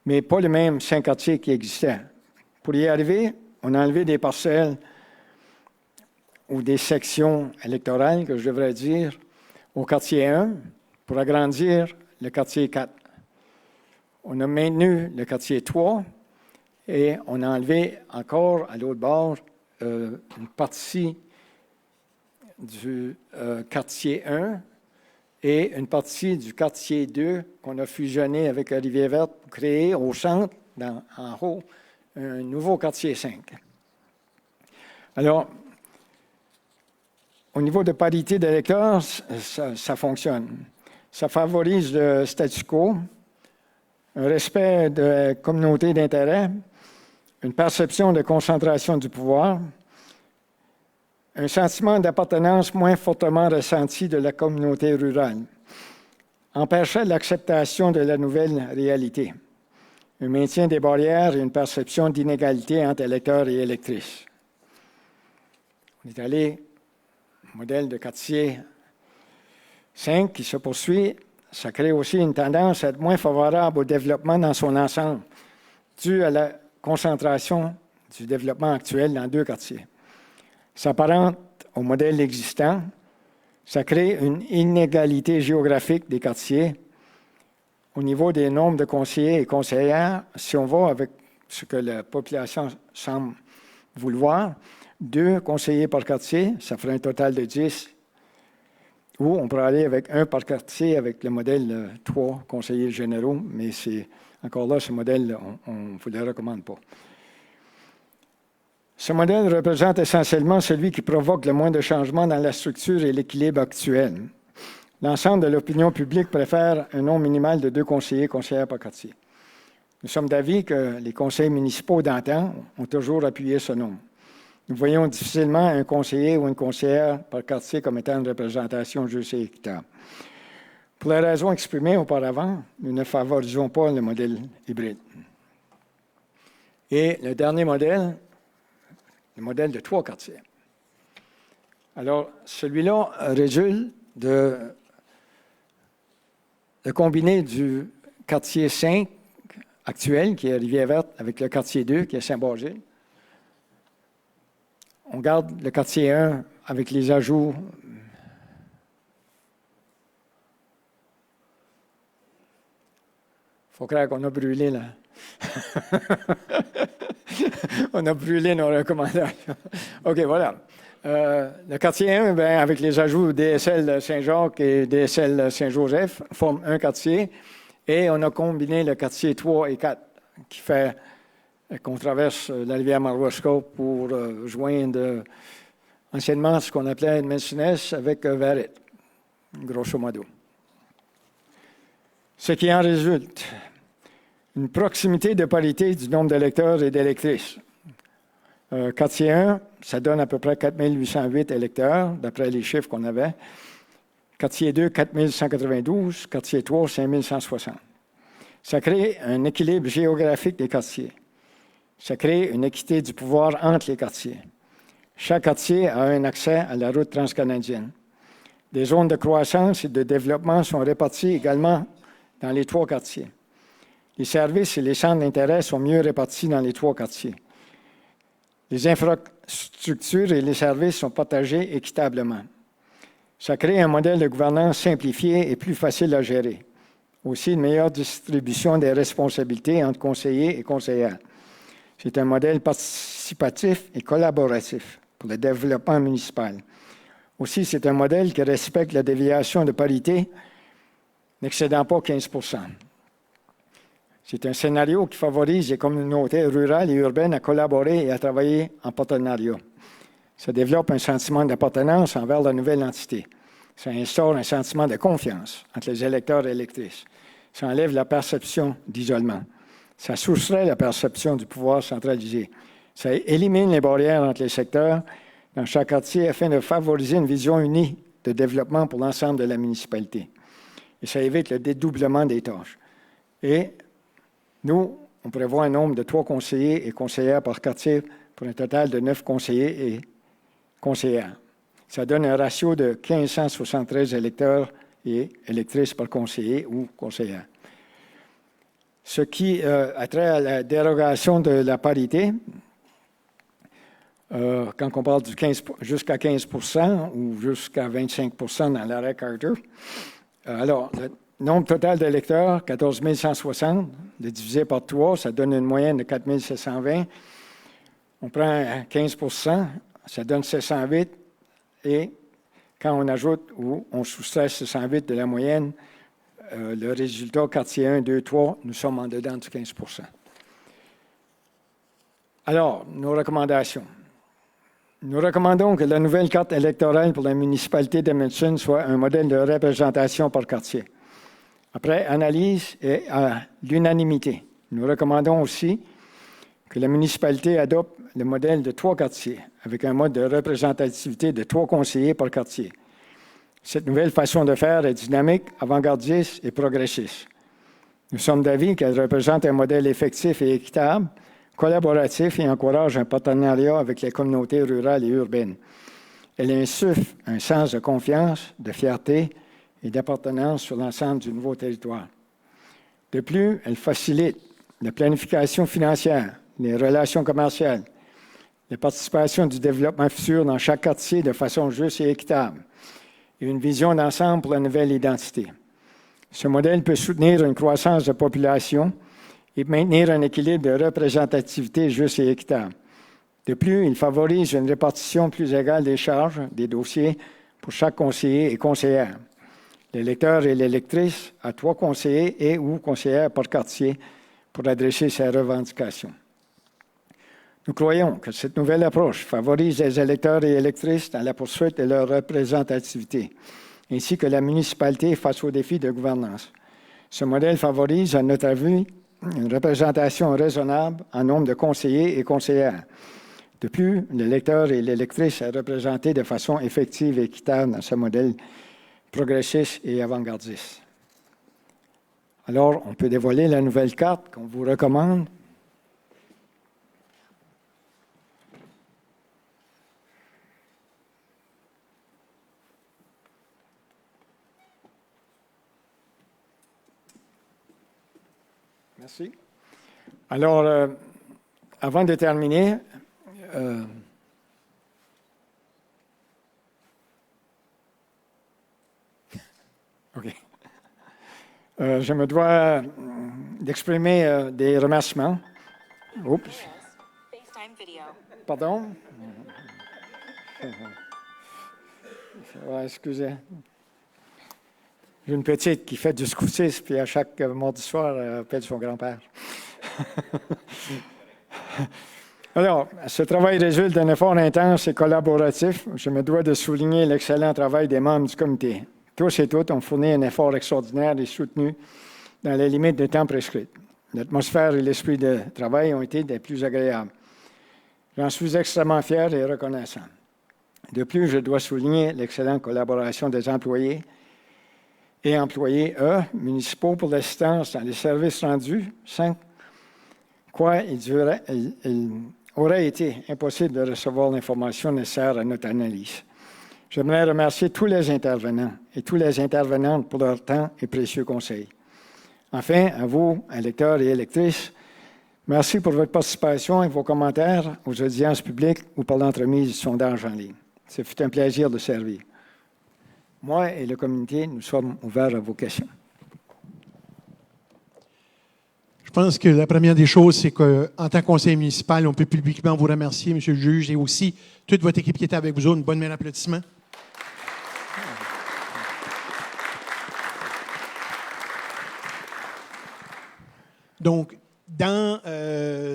mais pas le même 5 quartiers qui existaient. Pour y arriver, on a enlevé des parcelles ou des sections électorales, que je devrais dire, au quartier 1 pour agrandir le quartier 4. On a maintenu le quartier 3 et on a enlevé encore à l'autre bord une partie du quartier 1 et une partie du quartier 2 qu'on a fusionné avec la Rivière-Verte pour créer au centre, en haut, un nouveau quartier 5. Alors, au niveau de parité d'électeurs, ça fonctionne. Ça favorise le statu quo, un respect de la communauté d'intérêt, une perception de concentration du pouvoir, un sentiment d'appartenance moins fortement ressenti de la communauté rurale, empêchait l'acceptation de la nouvelle réalité, un maintien des barrières et une perception d'inégalité entre électeurs et électrices. On est allé au modèle de quartier 5 qui se poursuit. Ça crée aussi une tendance à être moins favorable au développement dans son ensemble, dû à la concentration du développement actuel dans 2 quartiers. S'apparente au modèle existant, ça crée une inégalité géographique des quartiers. Au niveau des nombres de conseillers et conseillères, si on va avec ce que la population semble vouloir, 2 conseillers par quartier, ça ferait un total de 10. Ou on pourrait aller avec 1 par quartier avec le modèle 3 conseillers généraux, mais c'est encore là, ce modèle, on ne vous le recommande pas. Ce modèle représente essentiellement celui qui provoque le moins de changements dans la structure et l'équilibre actuel. L'ensemble de l'opinion publique préfère un nombre minimal de 2 conseillers et conseillères par quartier. Nous sommes d'avis que les conseils municipaux d'antan ont toujours appuyé ce nombre. Nous voyons difficilement un conseiller ou une conseillère par quartier comme étant une représentation juste et équitable. Pour les raisons exprimées auparavant, nous ne favorisons pas le modèle hybride. Et le dernier modèle, le modèle de 3 quartiers. Alors, celui-là résulte de combiner du quartier 5 actuel, qui est Rivière-Verte, avec le quartier 2, qui est Saint-Basile. On garde le quartier 1 avec les ajouts il faut croire qu'on a brûlé, là. On a brûlé nos recommandations. OK, voilà. Le quartier 1, bien, avec les ajouts DSL Saint-Jacques et DSL Saint-Joseph, forme un quartier. Et on a combiné le quartier 3 et 4, qui fait qu'on traverse la rivière Marwasco pour joindre anciennement ce qu'on appelait Edmundston avec Verret, grosso modo. Ce qui en résulte, une proximité de parité du nombre d'électeurs et d'électrices. Quartier 1, ça donne à peu près 4 808 électeurs, d'après les chiffres qu'on avait. Quartier 2, 4 192. Quartier 3, 5 160. Ça crée un équilibre géographique des quartiers. Ça crée une équité du pouvoir entre les quartiers. Chaque quartier a un accès à la route transcanadienne. Des zones de croissance et de développement sont réparties également dans les 3 quartiers. Les services et les centres d'intérêt sont mieux répartis dans les 3 quartiers. Les infrastructures et les services sont partagés équitablement. Ça crée un modèle de gouvernance simplifié et plus facile à gérer. Aussi, une meilleure distribution des responsabilités entre conseillers et conseillères. C'est un modèle participatif et collaboratif pour le développement municipal. Aussi, c'est un modèle qui respecte la déviation de parité n'excédant pas 15 %. C'est un scénario qui favorise les communautés rurales et urbaines à collaborer et à travailler en partenariat. Ça développe un sentiment d'appartenance envers la nouvelle entité. Ça instaure un sentiment de confiance entre les électeurs et électrices. Ça enlève la perception d'isolement. Ça soustrait la perception du pouvoir centralisé. Ça élimine les barrières entre les secteurs dans chaque quartier afin de favoriser une vision unie de développement pour l'ensemble de la municipalité. Et ça évite le dédoublement des tâches. Et nous, on prévoit un nombre de 3 conseillers et conseillères par quartier pour un total de 9 conseillers et conseillères. Ça donne un ratio de 1 573 électeurs et électrices par conseiller ou conseillère. Ce qui a trait à la dérogation de la parité, quand on parle du jusqu'à 15 % ou jusqu'à 25 % dans l'arrêt Carter, alors, le nombre total d'électeurs, 14 160, divisé par 3, ça donne une moyenne de 4 720. On prend 15 %, ça donne 708. Et quand on ajoute ou on soustrait 708 de la moyenne, le résultat, quartier 1, 2, 3, nous sommes en dedans du 15 %. Alors, nos recommandations. Nous recommandons que la nouvelle carte électorale pour la municipalité d'Edmundston soit un modèle de représentation par quartier. Après analyse et à l'unanimité, nous recommandons aussi que la municipalité adopte le modèle de 3 quartiers, avec un mode de représentativité de 3 conseillers par quartier. Cette nouvelle façon de faire est dynamique, avant-gardiste et progressiste. Nous sommes d'avis qu'elle représente un modèle effectif et équitable, collaboratif et encourage un partenariat avec les communautés rurales et urbaines. Elle insuffle un sens de confiance, de fierté et d'appartenance sur l'ensemble du nouveau territoire. De plus, elle facilite la planification financière, les relations commerciales, la participation du développement futur dans chaque quartier de façon juste et équitable, et une vision d'ensemble pour la nouvelle identité. Ce modèle peut soutenir une croissance de population et maintenir un équilibre de représentativité juste et équitable. De plus, il favorise une répartition plus égale des charges, des dossiers pour chaque conseiller et conseillère. L'électeur et l'électrice a 3 conseillers et ou conseillères par quartier pour adresser ses revendications. Nous croyons que cette nouvelle approche favorise les électeurs et électrices dans la poursuite de leur représentativité, ainsi que la municipalité face aux défis de gouvernance. Ce modèle favorise, à notre avis, une représentation raisonnable en nombre de conseillers et conseillères. De plus, l'électeur et l'électrice est représenté de façon effective et équitable dans ce modèle progressiste et avant-gardiste. Alors, on peut dévoiler la nouvelle carte qu'on vous recommande. Merci. Alors, avant de terminer, OK. Je me dois d'exprimer des remerciements. Oups. Pardon? Ouais, excusez. J'ai une petite qui fait du scoutisme, puis à chaque mardi soir, elle appelle son grand-père. Alors, ce travail résulte d'un effort intense et collaboratif. Je me dois de souligner l'excellent travail des membres du comité. Tous et toutes ont fourni un effort extraordinaire et soutenu dans les limites de temps prescrites. L'atmosphère et l'esprit de travail ont été des plus agréables. J'en suis extrêmement fier et reconnaissant. De plus, je dois souligner l'excellente collaboration des employés et employés, municipaux pour l'assistance dans les services rendus, sans quoi il aurait été impossible de recevoir l'information nécessaire à notre analyse. J'aimerais remercier tous les intervenants et toutes les intervenantes pour leur temps et précieux conseils. Enfin, à vous, électeurs et électrices, merci pour votre participation et vos commentaires aux audiences publiques ou par l'entremise du sondage en ligne. Ce fut un plaisir de servir. Moi et le comité, nous sommes ouverts à vos questions. Je pense que la première des choses, c'est qu'en tant que conseiller municipal, on peut publiquement vous remercier, M. le juge, et aussi toute votre équipe qui était avec vous. Une bonne main d'applaudissement. Donc,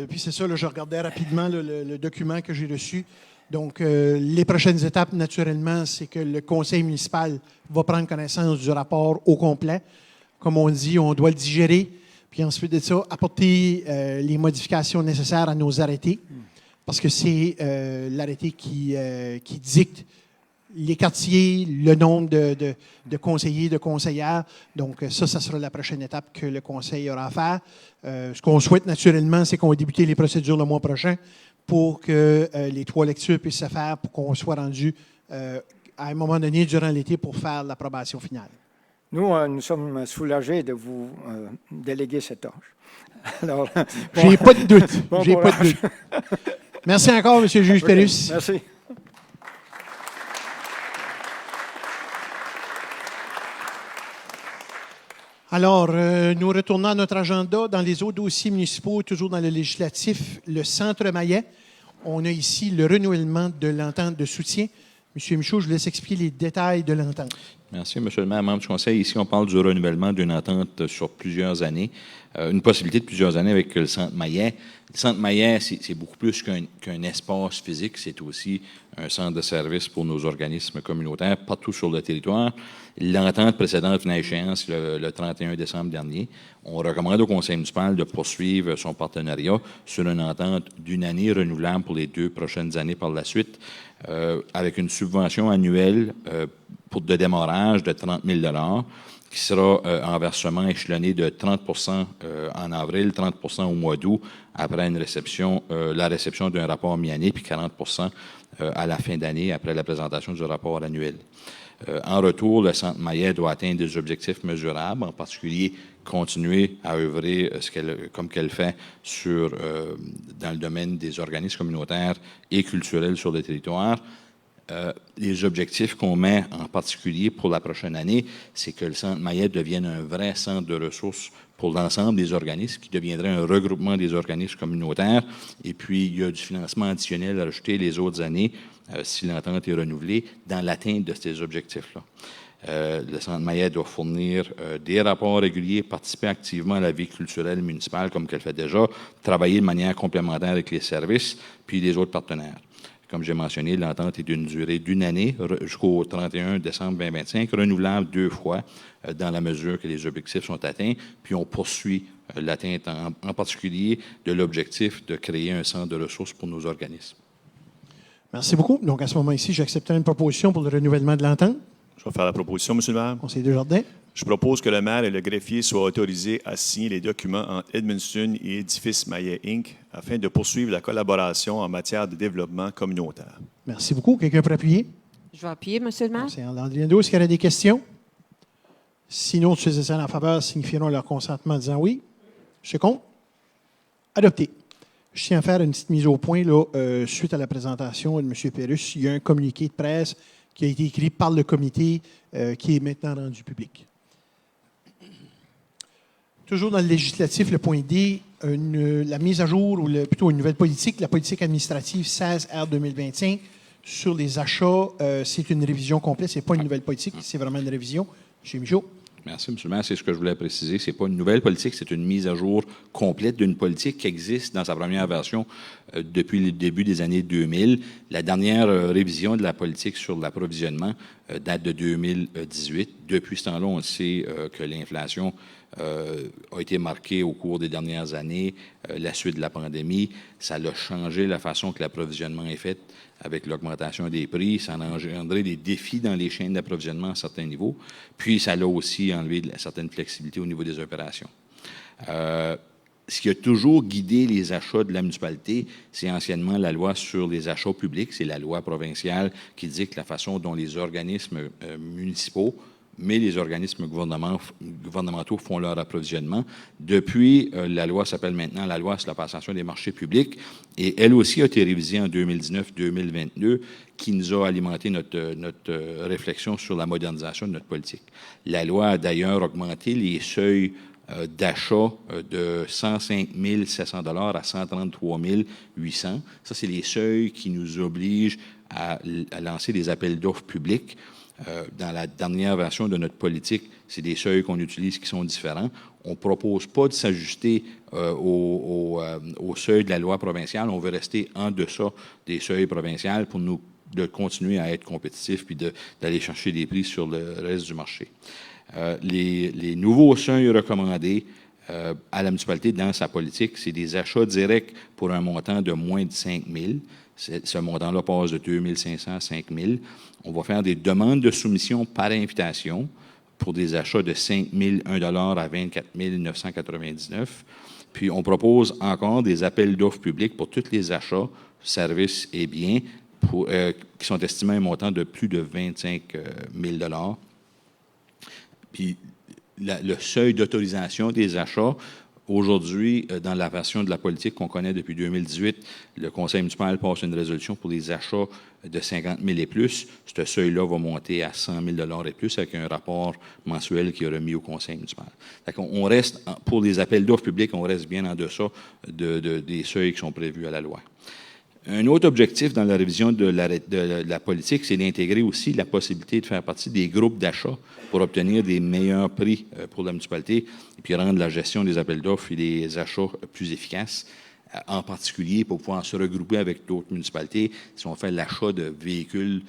puis c'est ça, là, je regardais rapidement là, le document que j'ai reçu. Donc, les prochaines étapes, naturellement, c'est que le conseil municipal va prendre connaissance du rapport au complet. Comme on dit, on doit le digérer, puis ensuite de ça, apporter les modifications nécessaires à nos arrêtés, parce que c'est l'arrêté qui dicte les quartiers, le nombre de conseillers, de conseillères. Donc, ça sera la prochaine étape que le conseil aura à faire. Ce qu'on souhaite naturellement, c'est qu'on va débuter les procédures le mois prochain pour que les 3 lectures puissent se faire, pour qu'on soit rendu à un moment donné durant l'été pour faire l'approbation finale. Nous sommes soulagés de vous déléguer cette tâche. Alors, j'ai pas de doute. J'ai pas de doute. Merci encore, M. le juge Pérusse. Merci. Alors, nous retournons à notre agenda. Dans les autres dossiers municipaux, toujours dans le législatif, le Centre Maillet. On a ici le renouvellement de l'entente de soutien. M. Michaud, je vous laisse expliquer les détails de l'entente. Merci, M. le maire, membre du conseil. Ici, on parle du renouvellement d'une entente sur plusieurs années, une possibilité de plusieurs années avec le Centre Maillet. Le Centre Maillet, c'est beaucoup plus qu'un espace physique, c'est aussi un centre de service pour nos organismes communautaires partout sur le territoire. L'entente précédente venait à échéance le 31 décembre dernier. On recommande au conseil municipal de poursuivre son partenariat sur une entente d'une année renouvelable pour les 2 prochaines années par la suite, avec une subvention annuelle de démarrage de 30 000 $ qui sera en versement échelonné de 30 en avril, 30 au mois d'août, après la réception d'un rapport mi-année, puis 40 à la fin d'année, après la présentation du rapport annuel. En retour, le Centre Maillet doit atteindre des objectifs mesurables, en particulier continuer à œuvrer comme qu'elle fait dans le domaine des organismes communautaires et culturels sur le territoire. Les objectifs qu'on met en particulier pour la prochaine année, c'est que le Centre Maillet devienne un vrai centre de ressources pour l'ensemble des organismes, qui deviendrait un regroupement des organismes communautaires. Et puis, il y a du financement additionnel à rajouter les autres années, si l'entente est renouvelée, dans l'atteinte de ces objectifs-là. Le Centre Maillet doit fournir des rapports réguliers, participer activement à la vie culturelle municipale, comme qu'elle fait déjà, travailler de manière complémentaire avec les services, puis les autres partenaires. Comme j'ai mentionné, l'entente est d'une durée d'1 année jusqu'au 31 décembre 2025, renouvelable 2 fois dans la mesure que les objectifs sont atteints. Puis on poursuit l'atteinte en particulier de l'objectif de créer un centre de ressources pour nos organismes. Merci beaucoup. Donc, à ce moment-ci, j'accepterai une proposition pour le renouvellement de l'entente. Je vais faire la proposition, M. le maire. Conseiller Desjardins. Je propose que le maire et le greffier soient autorisés à signer les documents entre Edmundston et Édifice Maillet Inc. afin de poursuivre la collaboration en matière de développement communautaire. Merci beaucoup. Quelqu'un pour appuyer? Je vais appuyer, M. le maire. Conseiller Landry-Nadeau, est-ce qu'il y a des questions? Sinon, tous les en faveur signifieront leur consentement en disant oui. Je suis contre? Adopté. Je tiens à faire une petite mise au point là, suite à la présentation de M. Pérusse. Il y a un communiqué de presse qui a été écrit par le comité qui est maintenant rendu public. Toujours dans le législatif, le point D, la mise à jour, ou plutôt une nouvelle politique, la politique administrative 16R 2025 sur les achats. C'est une révision complète, ce n'est pas une nouvelle politique, c'est vraiment une révision. M. Michaud. Merci, M. le maire. C'est ce que je voulais préciser. Ce n'est pas une nouvelle politique, c'est une mise à jour complète d'une politique qui existe dans sa première version depuis le début des années 2000. La dernière révision de la politique sur l'approvisionnement date de 2018. Depuis ce temps-là, on sait que l'inflation a été marquée au cours des dernières années, la suite de la pandémie. Ça a changé la façon que l'approvisionnement est fait avec l'augmentation des prix. Ça a engendré des défis dans les chaînes d'approvisionnement à certains niveaux. Puis, ça a aussi enlevé certaine flexibilité au niveau des opérations. Ce qui a toujours guidé les achats de la municipalité, c'est anciennement la loi sur les achats publics. C'est la loi provinciale qui dicte la façon dont les organismes municipaux, mais les organismes gouvernementaux font leur approvisionnement. Depuis, la loi s'appelle maintenant la loi sur la passation des marchés publics, et elle aussi a été révisée en 2019-2022, qui nous a alimenté notre réflexion sur la modernisation de notre politique. La loi a d'ailleurs augmenté les seuils d'achat de 105 700 $ à 133 800 $. Ça, c'est les seuils qui nous obligent à lancer des appels d'offres publics. Dans la dernière version de notre politique, c'est des seuils qu'on utilise qui sont différents. On ne propose pas de s'ajuster au seuil de la loi provinciale. On veut rester en deçà des seuils provinciaux pour de continuer à être compétitifs puis d'aller chercher des prix sur le reste du marché. Les nouveaux seuils recommandés à la municipalité dans sa politique, c'est des achats directs pour un montant de moins de 5 000. Ce montant-là passe de 2 500 à 5 000. On va faire des demandes de soumission par invitation pour des achats de 5 001 $ à 24 999. Puis, on propose encore des appels d'offres publics pour tous les achats, services et biens qui sont estimés à un montant de plus de 25 000 $. Puis, le seuil d'autorisation des achats, aujourd'hui, dans la version de la politique qu'on connaît depuis 2018, le conseil municipal passe une résolution pour les achats de 50 000 et plus. Ce seuil-là va monter à 100 000 $ et plus avec un rapport mensuel qui est remis au conseil municipal. On reste, pour les appels d'offres publics, on reste bien en deçà des seuils qui sont prévus à la loi. Un autre objectif dans la révision de la politique, c'est d'intégrer aussi la possibilité de faire partie des groupes d'achat pour obtenir des meilleurs prix pour la municipalité et puis rendre la gestion des appels d'offres et des achats plus efficaces, en particulier pour pouvoir se regrouper avec d'autres municipalités. Si on fait l'achat de véhicules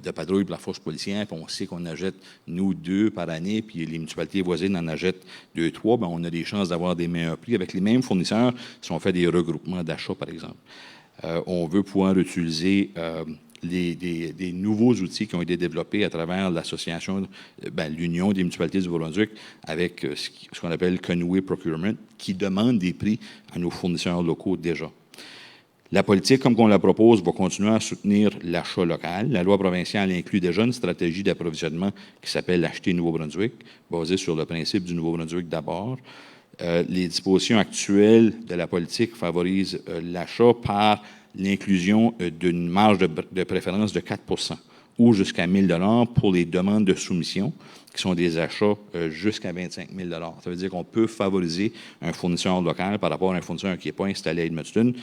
de patrouille pour la force policière, puis on sait qu'on achète, nous, 2 par année, puis les municipalités voisines en achètent 2, 3, bien, on a des chances d'avoir des meilleurs prix avec les mêmes fournisseurs si on fait des regroupements d'achats, par exemple. On veut pouvoir utiliser des nouveaux outils qui ont été développés à travers l'association, l'Union des municipalités du Nouveau-Brunswick, avec ce qu'on appelle Conway Procurement, qui demande des prix à nos fournisseurs locaux déjà. La politique, comme on la propose, va continuer à soutenir l'achat local. La loi provinciale inclut déjà une stratégie d'approvisionnement qui s'appelle Acheter Nouveau-Brunswick, basée sur le principe du Nouveau-Brunswick d'abord. Les dispositions actuelles de la politique favorisent l'achat par l'inclusion d'une marge de préférence de 4 % ou jusqu'à 1 000 $ pour les demandes de soumission, qui sont des achats jusqu'à 25 000 $. Ça veut dire qu'on peut favoriser un fournisseur local par rapport à un fournisseur qui n'est pas installé à Edmundston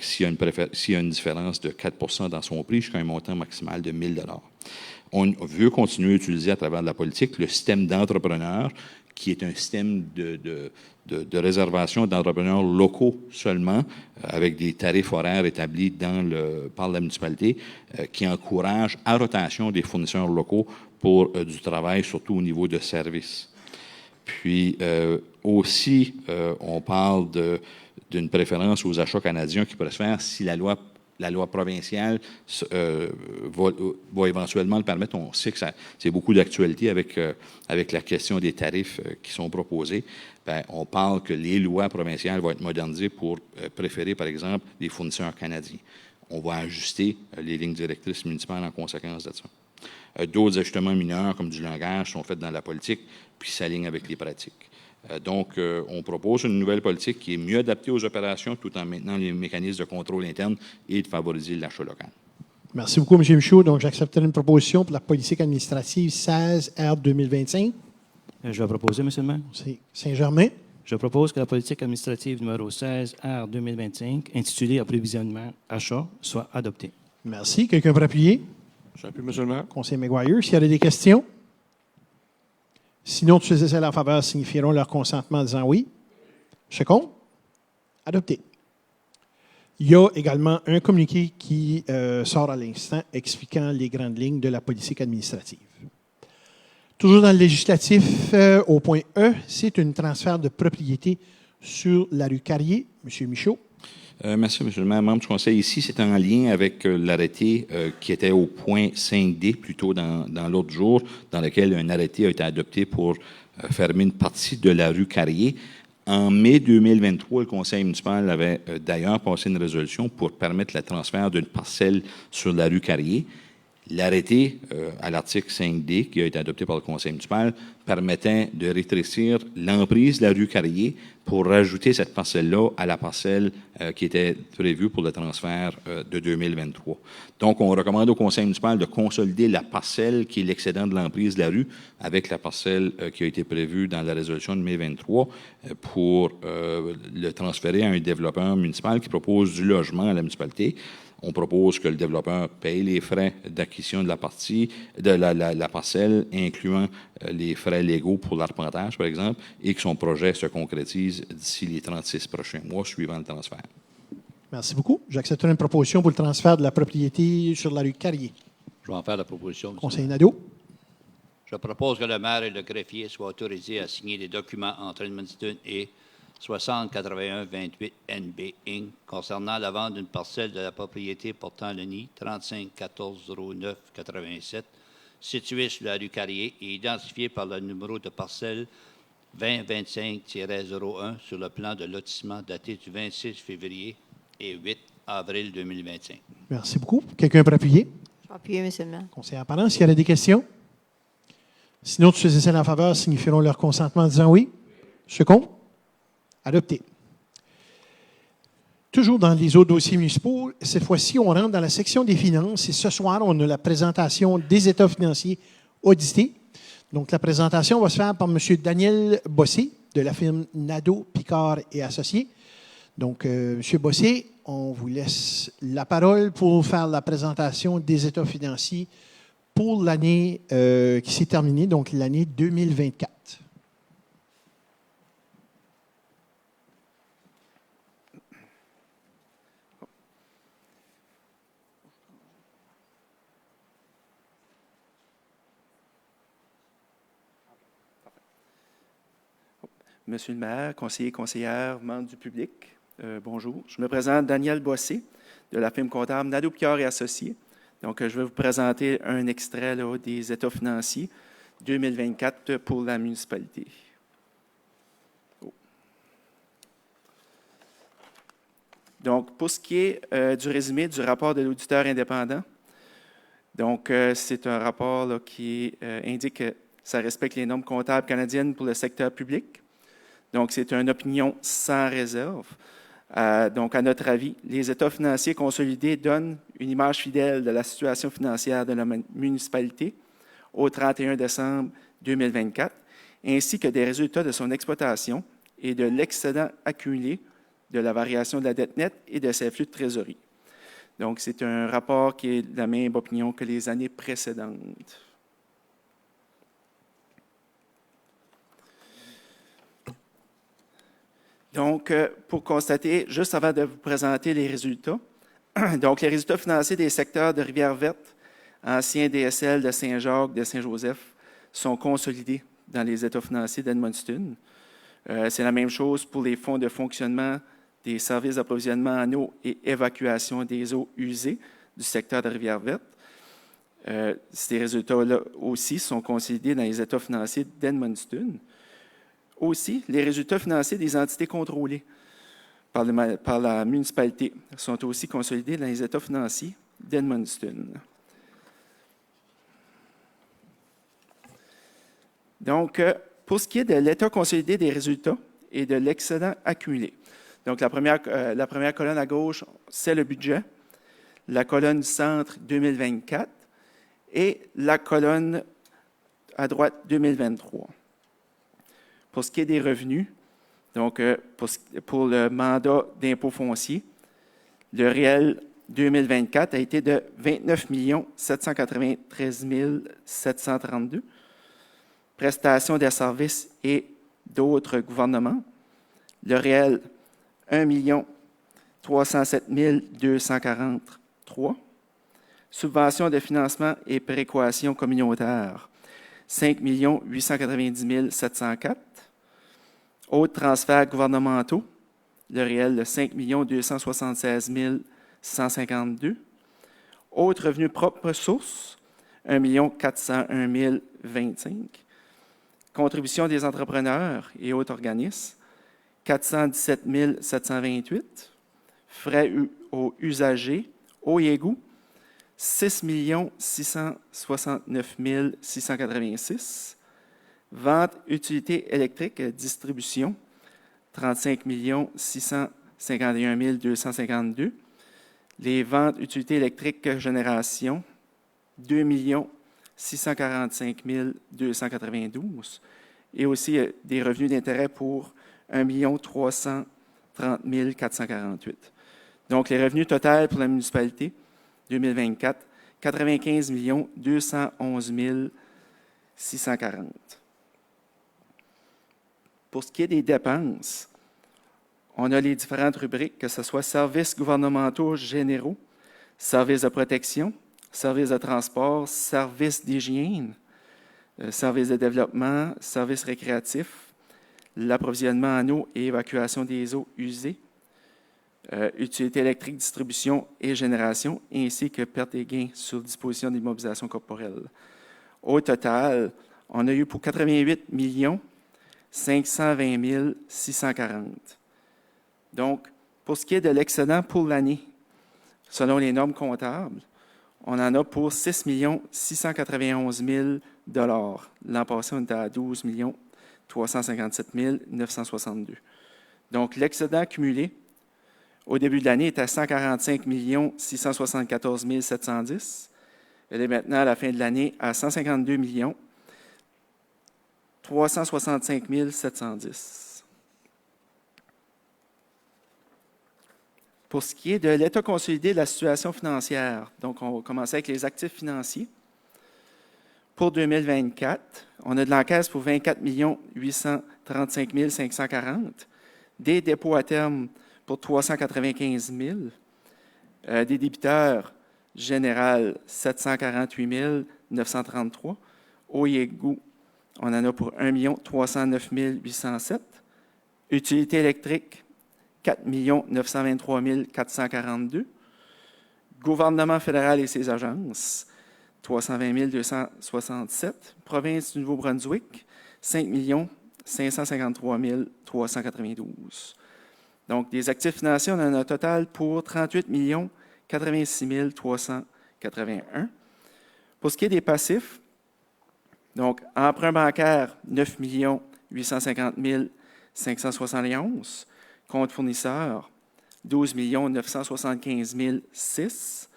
s'il y a une différence de 4 % dans son prix jusqu'à un montant maximal de 1 000 $. On veut continuer à utiliser à travers la politique le système d'entrepreneurs qui est un système de réservation d'entrepreneurs locaux seulement, avec des tarifs horaires établis par la municipalité, qui encourage à rotation des fournisseurs locaux pour du travail, surtout au niveau de services. Puis aussi, on parle d'une préférence aux achats canadiens qui pourrait se faire si la loi provinciale va éventuellement le permettre. On sait que c'est beaucoup d'actualité avec la question des tarifs qui sont proposés. Bien, on parle que les lois provinciales vont être modernisées pour préférer, par exemple, des fournisseurs canadiens. On va ajuster les lignes directrices municipales en conséquence de ça. D'autres ajustements mineurs, comme du langage, sont faits dans la politique, puis s'alignent avec les pratiques. Donc, on propose une nouvelle politique qui est mieux adaptée aux opérations tout en maintenant les mécanismes de contrôle interne et de favoriser l'achat local. Merci beaucoup, M. Michaud. Donc, j'accepterai une proposition pour la politique administrative 16 R 2025. Je vais proposer, M. le maire. C'est Saint-Germain. Je propose que la politique administrative numéro 16 R 2025, intitulée Approvisionnement achat, soit adoptée. Merci. Quelqu'un pour appuyer? J'appuie, M. le maire. Conseiller Maguire, s'il y a des questions? Sinon, tous ceux et celles en faveur signifieront leur consentement en disant oui. Je suis contre? Adopté. Il y a également un communiqué qui sort à l'instant expliquant les grandes lignes de la politique administrative. Toujours dans le législatif, au point E, c'est un transfert de propriété sur la rue Carrier. M. Michaud. Merci, M. le maire. Membre du conseil, ici, c'est en lien avec l'arrêté qui était au point 5D, plutôt dans l'autre jour, dans lequel un arrêté a été adopté pour fermer une partie de la rue Carrier. En mai 2023, le conseil municipal avait d'ailleurs passé une résolution pour permettre le transfert d'une parcelle sur la rue Carrier. L'arrêté, à l'article 5D, qui a été adopté par le conseil municipal, permettait de rétrécir l'emprise de la rue Carrier pour rajouter cette parcelle-là à la parcelle qui était prévue pour le transfert de 2023. Donc, on recommande au conseil municipal de consolider la parcelle qui est l'excédent de l'emprise de la rue avec la parcelle qui a été prévue dans la résolution de mai 23 pour le transférer à un développeur municipal qui propose du logement à la municipalité. On propose que le développeur paye les frais d'acquisition de la parcelle, incluant les frais légaux pour l'arpentage, par exemple, et que son projet se concrétise d'ici les 36 prochains mois suivant le transfert. Merci beaucoup. J'accepterai une proposition pour le transfert de la propriété sur la rue Carrier. Je vais en faire la proposition. Conseiller Nadeau. Je propose que le maire et le greffier soient autorisés à signer des documents entre Edmundston et 6081-28 NB Inc. concernant la vente d'une parcelle de la propriété portant le nid 35140987 située sur la rue Carrier et identifiée par le numéro de parcelle 2025-01 sur le plan de lotissement daté du 26 février et 8 avril 2025. Merci beaucoup. Quelqu'un pour appuyer? Je vais appuyer, M. le maire. Conseiller Apparent, s'il y a des questions? Sinon, tous ceux et celles en faveur signifieront leur consentement en disant oui. Je suis contre? Adopté. Toujours dans les autres dossiers municipaux, cette fois-ci, on rentre dans la section des finances et ce soir, on a la présentation des états financiers audités. Donc, la présentation va se faire par M. Daniel Bossé de la firme Nadeau, Picard et Associés. Donc, M. Bossé, on vous laisse la parole pour faire la présentation des états financiers pour l'année qui s'est terminée, donc l'année 2024. Monsieur le maire, conseiller, conseillère, membres du public, bonjour. Je me présente Daniel Bossé de la firme comptable Nadeau, Picard et Associés. Donc, je vais vous présenter un extrait là, des états financiers 2024 pour la municipalité. Donc, pour ce qui est du résumé du rapport de l'auditeur indépendant, donc c'est un rapport là, qui indique que ça respecte les normes comptables canadiennes pour le secteur public. Donc, c'est une opinion sans réserve. Donc, à notre avis, les états financiers consolidés donnent une image fidèle de la situation financière de la municipalité au 31 décembre 2024, ainsi que des résultats de son exploitation et de l'excédent accumulé de la variation de la dette nette et de ses flux de trésorerie. Donc, c'est un rapport qui est de la même opinion que les années précédentes. Donc, pour constater, juste avant de vous présenter les résultats, donc les résultats financiers des secteurs de Rivière-Verte, anciens DSL de Saint-Jacques, de Saint-Joseph, sont consolidés dans les états financiers d'Edmundston. C'est la même chose pour les fonds de fonctionnement des services d'approvisionnement en eau et évacuation des eaux usées du secteur de Rivière-Verte. Ces résultats-là aussi sont consolidés dans les états financiers d'Edmundston. Aussi, les résultats financiers des entités contrôlées par la municipalité sont aussi consolidés dans les états financiers d'Edmundston. Donc, pour ce qui est de l'état consolidé des résultats et de l'excédent accumulé, donc la première colonne à gauche, c'est le budget, la colonne centre 2024 et la colonne à droite 2023. Pour ce qui est des revenus, donc pour le mandat d'impôt foncier, le réel 2024 a été de 29 793 732. Prestations des services et d'autres gouvernements, le réel 1 307 243. Subventions de financement et péréquation communautaire, 5 890 704. Autres transferts gouvernementaux, le réel de 5 276 152. Autres revenus propres sources, 1 401 025. Contribution des entrepreneurs et autres organismes, 417 728. Frais aux usagers, eau et égouts, 6 669 686. Vente, utilités électriques, distribution, 35 651 252. Les ventes, utilités électriques, génération, 2 645 292. Et aussi des revenus d'intérêt pour 1 330 448. Donc, les revenus totaux pour la municipalité 2024, 95 211 640. Pour ce qui est des dépenses, on a les différentes rubriques, que ce soit services gouvernementaux généraux, services de protection, services de transport, services d'hygiène, services de développement, services récréatifs, l'approvisionnement en eau et évacuation des eaux usées, utilités électriques, distribution et génération, ainsi que pertes et gains sur disposition d'immobilisation corporelle. Au total, on a eu pour 88 520 640. Donc, pour ce qui est de l'excédent pour l'année, selon les normes comptables, on en a pour 6 691 000 $. L'an passé, on était à 12 357 962. Donc, l'excédent cumulé au début de l'année était à 145 674 710. Elle est maintenant, à la fin de l'année, à 152 365 710. Pour ce qui est de l'état consolidé de la situation financière, donc on va commencer avec les actifs financiers. Pour 2024, on a de l'encaisse pour 24 835 540, des dépôts à terme pour 395 000, des débiteurs général 748 933, eau et égouts, on en a pour 1 309 807, utilités électriques 4 923 442, gouvernement fédéral et ses agences 320 267, province du Nouveau-Brunswick 5 553 392. Donc, des actifs financiers, on en a un total pour 38 86 381. Pour ce qui est des passifs, donc, emprunt bancaire, 9 850 571. Compte fournisseur, 12 975 006.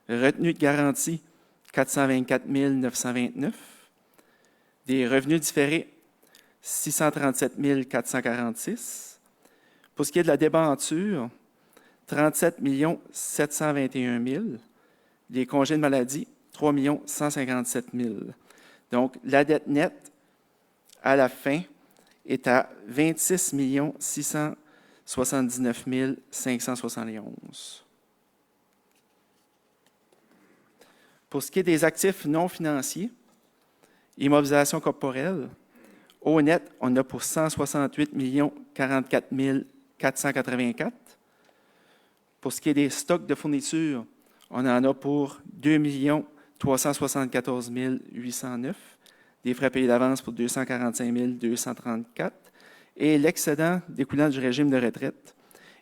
Retenue de garantie, 424 929. Des revenus différés, 637 446. Pour ce qui est de la débenture, 37 721 000. Les congés de maladie, 3 157 000. Donc, la dette nette, à la fin, est à 26 600 79 571. Pour ce qui est des actifs non financiers, immobilisation corporelle, au net, on a pour 168 44 484. Pour ce qui est des stocks de fournitures, on en a pour 2 374 809. Des frais payés d'avance pour 245 234. Et l'excédent découlant du régime de retraite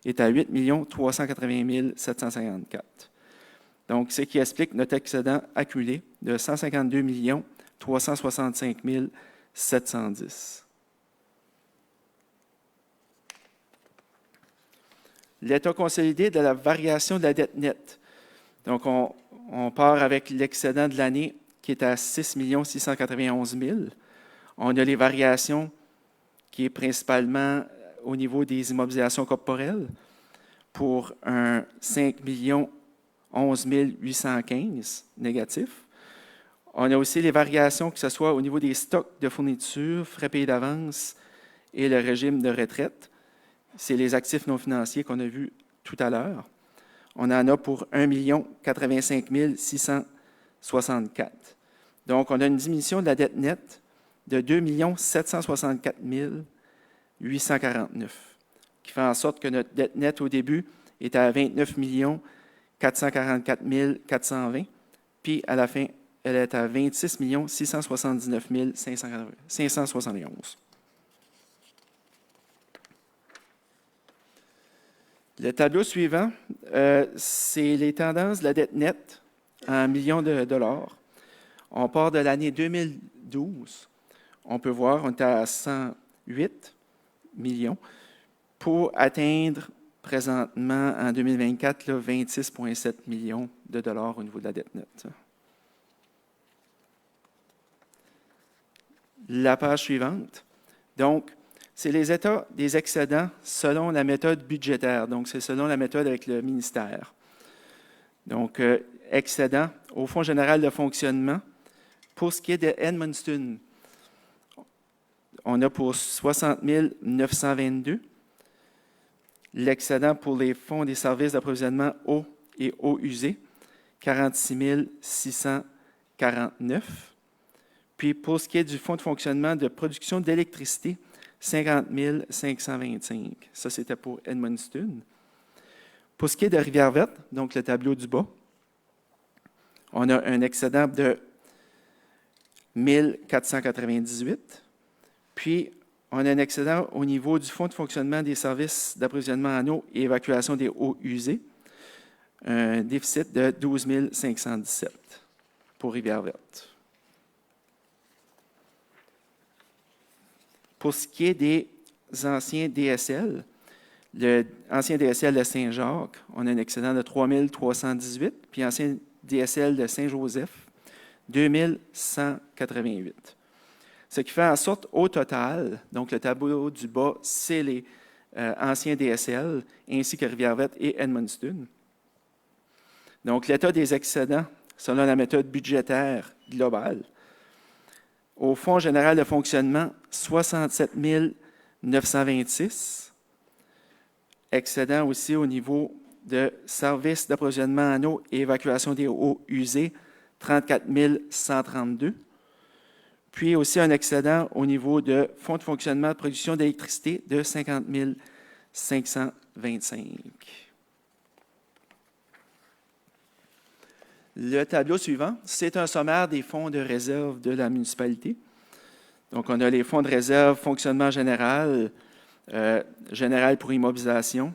est à 8 380 754. Donc, ce qui explique notre excédent accumulé de 152 365 710. L'état consolidé de la variation de la dette nette. Donc, on part avec l'excédent de l'année qui est à 6 691 000. On a les variations qui est principalement au niveau des immobilisations corporelles pour un 5 11 815 négatif. On a aussi les variations, que ce soit au niveau des stocks de fournitures, frais payés d'avance et le régime de retraite. C'est les actifs non financiers qu'on a vus tout à l'heure. On en a pour 1 85 664. Donc, on a une diminution de la dette nette de 2 764 849, qui fait en sorte que notre dette nette au début était à 29 444 420, puis à la fin, elle est à 26 679 571. Le tableau suivant, c'est les tendances de la dette nette en millions de dollars. On part de l'année 2012. On peut voir, on est à 108 millions pour atteindre présentement en 2024 26,7 millions de dollars au niveau de la dette nette. La page suivante. Donc, c'est les états des excédents selon la méthode budgétaire. Donc, c'est selon la méthode avec le ministère. Donc, excédent au Fonds général de fonctionnement. Pour ce qui est de Edmundston, on a pour 60 922. L'excédent pour les fonds des services d'approvisionnement eau et eau usée, 46 649. Puis pour ce qui est du fonds de fonctionnement de production d'électricité, 50 525. Ça, c'était pour Edmundston. Pour ce qui est de Rivière-Verte, donc le tableau du bas, on a un excédent de 1498. Puis, on a un excédent au niveau du fonds de fonctionnement des services d'approvisionnement en eau et évacuation des eaux usées, un déficit de 12 517 pour Rivière-Verte. Pour ce qui est des anciens DSL, le ancien DSL de Saint-Jacques, on a un excédent de 3 318, puis ancien DSL de Saint-Joseph, 2 188. Ce qui fait en sorte, au total, donc le tableau du bas, c'est les anciens DSL, ainsi que Rivière-Verte et Edmundston. Donc, l'état des excédents, selon la méthode budgétaire globale, au Fonds général de fonctionnement, 67 926. Excédent aussi au niveau de services d'approvisionnement en eau et évacuation des eaux usées, 34 132. Puis aussi un excédent au niveau de fonds de fonctionnement de production d'électricité de 50 525. Le tableau suivant, c'est un sommaire des fonds de réserve de la municipalité. Donc, on a les fonds de réserve fonctionnement général, général pour immobilisation,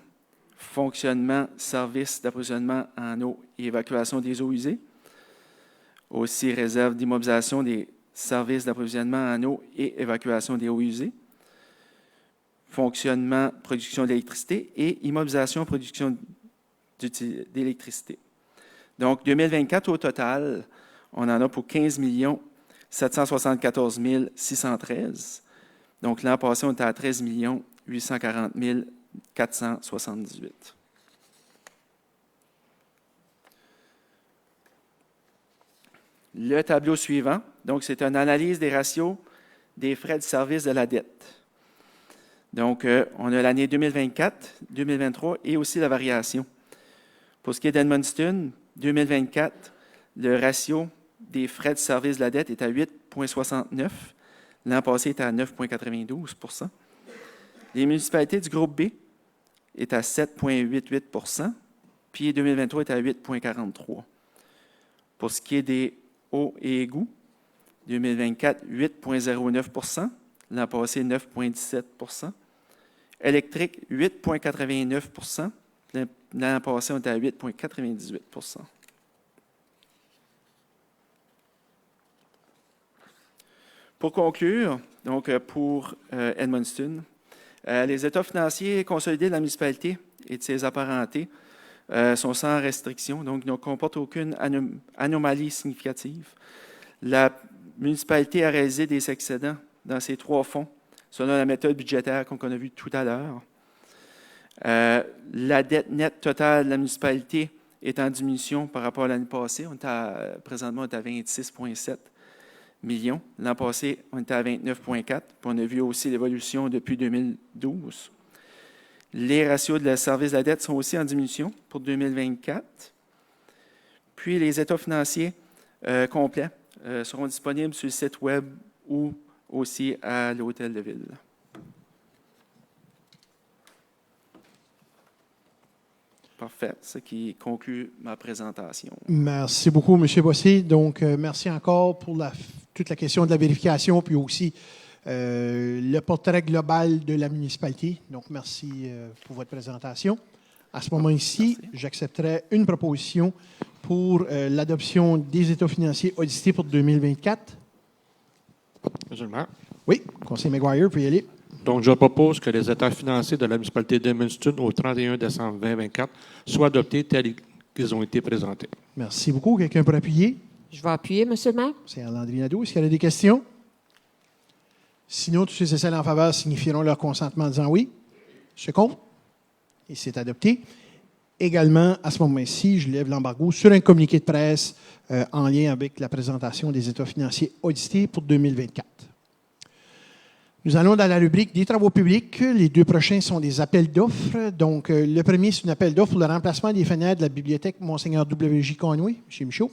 fonctionnement service d'approvisionnement en eau et évacuation des eaux usées, aussi réserve d'immobilisation des services d'approvisionnement en eau et évacuation des eaux usées, fonctionnement, production d'électricité et immobilisation, production d'électricité. Donc, 2024 au total, on en a pour 15 774 613. Donc, l'an passé, on était à 13 840 478. Le tableau suivant, donc c'est une analyse des ratios des frais de service de la dette. Donc, on a l'année 2024, 2023 et aussi la variation. Pour ce qui est d'Edmundston, 2024, le ratio des frais de service de la dette est à 8,69. L'an passé était à 9,92 %. Les municipalités du groupe B est à 7,88 %, puis 2023 est à 8,43 %. Pour ce qui est des eaux et égouts, 2024, 8,09 %, l'an passé 9,17 %. Électrique, 8,89 %, l'an passé on était à 8,98 %. Pour conclure, donc pour Edmundston, les états financiers consolidés de la municipalité et de ses apparentés sont sans restriction, donc ne comportent aucune anomalie significative. La municipalité a réalisé des excédents dans ses 3 fonds, selon la méthode budgétaire qu'on a vue tout à l'heure. La dette nette totale de la municipalité est en diminution par rapport à l'année passée. Présentement, on est à 26,7 millions. L'an passé, on était à 29,4. On a vu aussi l'évolution depuis 2012. Les ratios de la service de la dette sont aussi en diminution pour 2024. Puis, les états financiers complets seront disponibles sur le site Web ou aussi à l'Hôtel de Ville. Parfait. Ce qui conclut ma présentation. Merci beaucoup, M. Bossé. Donc, merci encore pour toute la question de la vérification, puis aussi le portrait global de la municipalité. Donc, merci pour votre présentation. À ce moment-ci, j'accepterai une proposition pour l'adoption des états financiers audités pour 2024. Monsieur le maire. Oui, conseiller McGuire, peut y aller. Donc, je propose que les états financiers de la municipalité d'Edmundston au 31 décembre 2024 soient adoptés tels qu'ils ont été présentés. Merci beaucoup. Quelqu'un pour appuyer? Je vais appuyer, Monsieur le maire. C'est Landry Nadeau. Est-ce qu'il y a des questions? Sinon, tous ceux et celles en faveur signifieront leur consentement en disant oui. Je compte. Et c'est adopté. Également, à ce moment-ci, je lève l'embargo sur un communiqué de presse en lien avec la présentation des états financiers audités pour 2024. Nous allons dans la rubrique des travaux publics. Les 2 prochains sont des appels d'offres. Donc, le premier, c'est un appel d'offres pour le remplacement des fenêtres de la bibliothèque Monseigneur W.J. Conway. M. Michaud.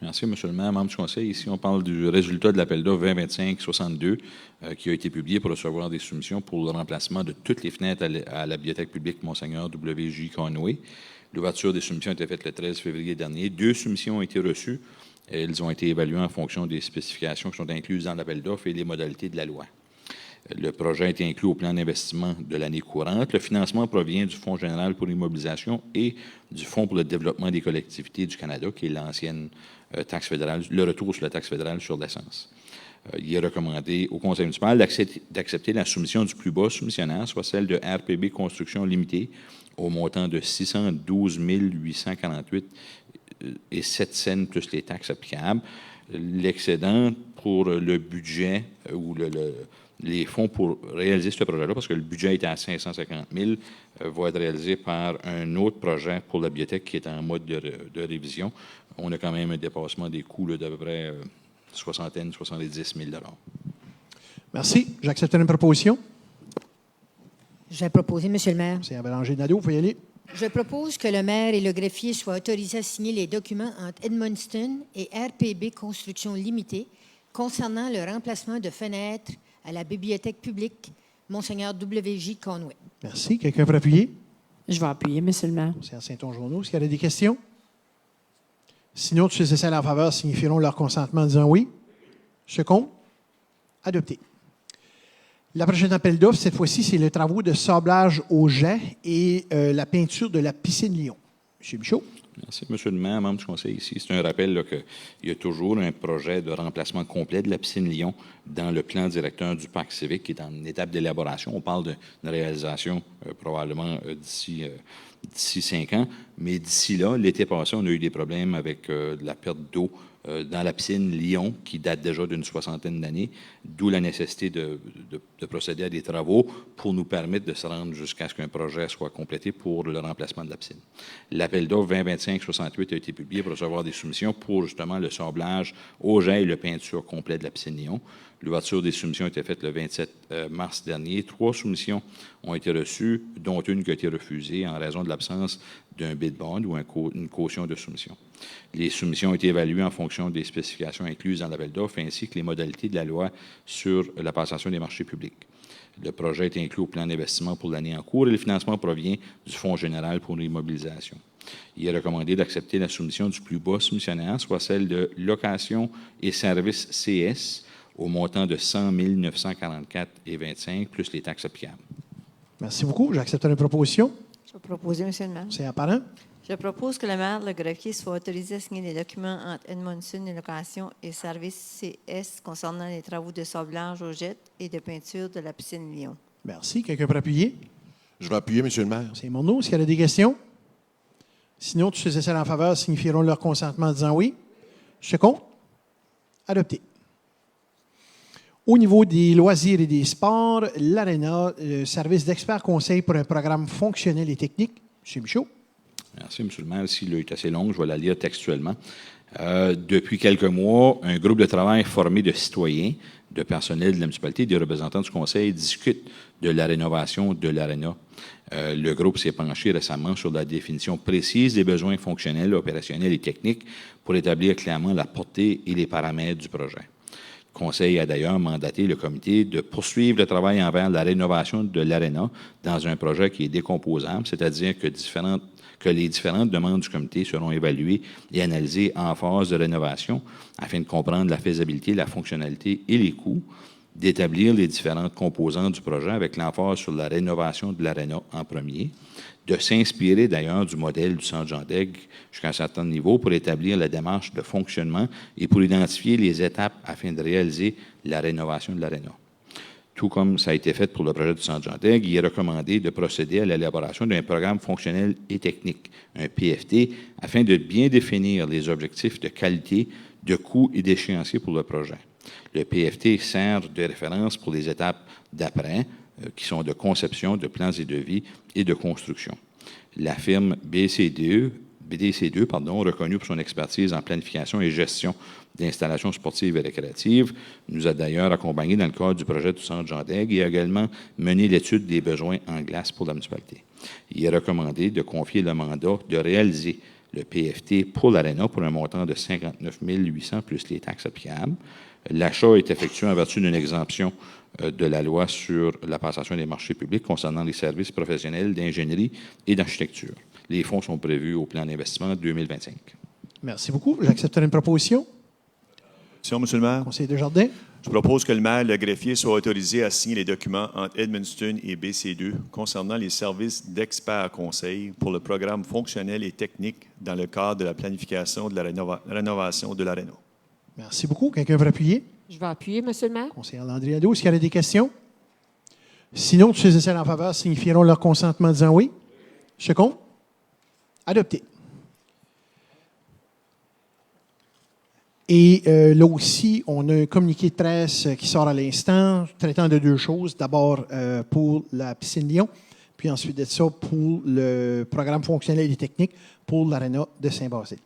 Merci, M. le maire, membre du conseil. Ici, on parle du résultat de l'appel d'offres 2025-62 qui a été publié pour recevoir des soumissions pour le remplacement de toutes les fenêtres à la bibliothèque publique Monseigneur W.J. Conway. L'ouverture des soumissions a été faite le 13 février dernier. 2 soumissions ont été reçues. Elles ont été évaluées en fonction des spécifications qui sont incluses dans l'appel d'offres et les modalités de la loi. Le projet a été inclus au plan d'investissement de l'année courante. Le financement provient du Fonds général pour l'immobilisation et du Fonds pour le développement des collectivités du Canada, qui est l'ancienne taxe fédérale, le retour sur la taxe fédérale sur l'essence. Il est recommandé au conseil municipal d'accepter la soumission du plus bas soumissionnaire, soit celle de RPB Construction Limitée, au montant de 612 848 et 7 cents plus les taxes applicables. L'excédent pour le budget ou les fonds pour réaliser ce projet-là, parce que le budget était à 550 000, va être réalisé par un autre projet pour la bibliothèque qui est en mode de révision. On a quand même un dépassement des coûts d'à peu près 70 000 $. Merci. J'accepte une proposition. Je vais proposer, Monsieur le maire. C'est Bélanger Nadeau. Vous pouvez y aller. Je propose que le maire et le greffier soient autorisés à signer les documents entre Edmundston et RPB Construction Limitée concernant le remplacement de fenêtres à la bibliothèque publique Monseigneur W.J. Conway. Merci. Quelqu'un pour appuyer? Je vais appuyer, Monsieur le maire. C'est à Saint-Onge-Journaux. Est-ce qu'il y a des questions? Sinon, tous ceux et celles en faveur signifieront leur consentement en disant oui. Je compte. Adopté. La prochaine appel d'offres, cette fois-ci, c'est les travaux de sablage au jet et la peinture de la piscine Lyon. M. Michaud. Merci, M. le maire, membre du conseil ici. C'est un rappel qu'il y a toujours un projet de remplacement complet de la piscine Lyon dans le plan directeur du parc civique qui est en étape d'élaboration. On parle d'une réalisation probablement d'ici 5 ans, mais d'ici là, l'été passé, on a eu des problèmes avec de la perte d'eau dans la piscine Lyon, qui date déjà d'une 60aine d'années, d'où la nécessité de procéder à des travaux pour nous permettre de se rendre jusqu'à ce qu'un projet soit complété pour le remplacement de la piscine. L'appel d'offres 2025-68 a été publié pour recevoir des soumissions pour justement le sablage au jet et le peinture complet de la piscine Lyon. L'ouverture des soumissions a été faite le 27 mars dernier. 3 soumissions ont été reçues, dont une qui a été refusée en raison de l'absence d'un bid bond ou une caution de soumission. Les soumissions ont été évaluées en fonction des spécifications incluses dans l'appel d'offres ainsi que les modalités de la loi sur la passation des marchés publics. Le projet est inclus au plan d'investissement pour l'année en cours et le financement provient du Fonds général pour l'immobilisation. Il est recommandé d'accepter la soumission du plus bas soumissionnaire, soit celle de location et services CS, au montant de 100 944,25 plus les taxes applicables. Merci beaucoup. J'accepte une proposition. Je vais proposer, M. le maire. C'est apparent. Je propose que le maire, le greffier, soit autorisé à signer les documents entre Edmondson et Location et Services CS concernant les travaux de sablage au jet et de peinture de la piscine Lyon. Merci. Quelqu'un peut appuyer? Je vais appuyer, M. le maire. C'est mon nom. Est-ce qu'il y a des questions? Sinon, tous ceux et celles en faveur signifieront leur consentement en disant oui. Je compte. Adopté. Au niveau des loisirs et des sports, l'ARENA, service d'expert conseil pour un programme fonctionnel et technique. M. Michaud. Merci, M. le maire. S'il est assez long, je vais la lire textuellement. Depuis quelques mois, un groupe de travail formé de citoyens, de personnel de la municipalité et des représentants du conseil discute de la rénovation de l'ARENA. Le groupe s'est penché récemment sur la définition précise des besoins fonctionnels, opérationnels et techniques pour établir clairement la portée et les paramètres du projet. Le Conseil a d'ailleurs mandaté le comité de poursuivre le travail envers la rénovation de l'ARENA dans un projet qui est décomposable, c'est-à-dire que les différentes demandes du comité seront évaluées et analysées en phase de rénovation afin de comprendre la faisabilité, la fonctionnalité et les coûts, d'établir les différentes composantes du projet avec l'emphase sur la rénovation de l'ARENA en premier, de s'inspirer d'ailleurs du modèle du Centre Jean d'Aigues jusqu'à un certain niveau pour établir la démarche de fonctionnement et pour identifier les étapes afin de réaliser la rénovation de l'ARENA. Tout comme ça a été fait pour le projet du Centre Jean d'Aigues, il est recommandé de procéder à l'élaboration d'un programme fonctionnel et technique, un PFT, afin de bien définir les objectifs de qualité, de coût et d'échéancier pour le projet. Le PFT sert de référence pour les étapes d'après, qui sont de conception, de plans et devis et de construction. La firme BDC2, reconnue pour son expertise en planification et gestion d'installations sportives et récréatives, nous a d'ailleurs accompagnés dans le cadre du projet du Centre Jean d'Aigues et a également mené l'étude des besoins en glace pour la municipalité. Il est recommandé de confier le mandat de réaliser le PFT pour l'ARENA pour un montant de 59 800 plus les taxes applicables. L'achat est effectué en vertu d'une exemption de la loi sur la passation des marchés publics concernant les services professionnels d'ingénierie et d'architecture. Les fonds sont prévus au plan d'investissement 2025. Merci beaucoup. J'accepterai une proposition. M. le maire. Conseiller Desjardins. Je propose que le maire et le greffier soient autorisés à signer les documents entre Edmundston et BC2 concernant les services d'experts conseil pour le programme fonctionnel et technique dans le cadre de la planification de la rénovation de l'ARENA. Merci beaucoup. Quelqu'un veut appuyer? Je vais appuyer, M. le maire. Conseiller Landry Nadeau, est-ce qu'il y a des questions? Sinon, tous ceux et celles en faveur signifieront leur consentement en disant oui. Je compte. Adopté. Et là aussi, on a un communiqué de presse qui sort à l'instant, traitant de 2 choses. D'abord pour la piscine Lyon, puis ensuite de ça pour le programme fonctionnel et technique pour l'ARENA de Saint-Basile.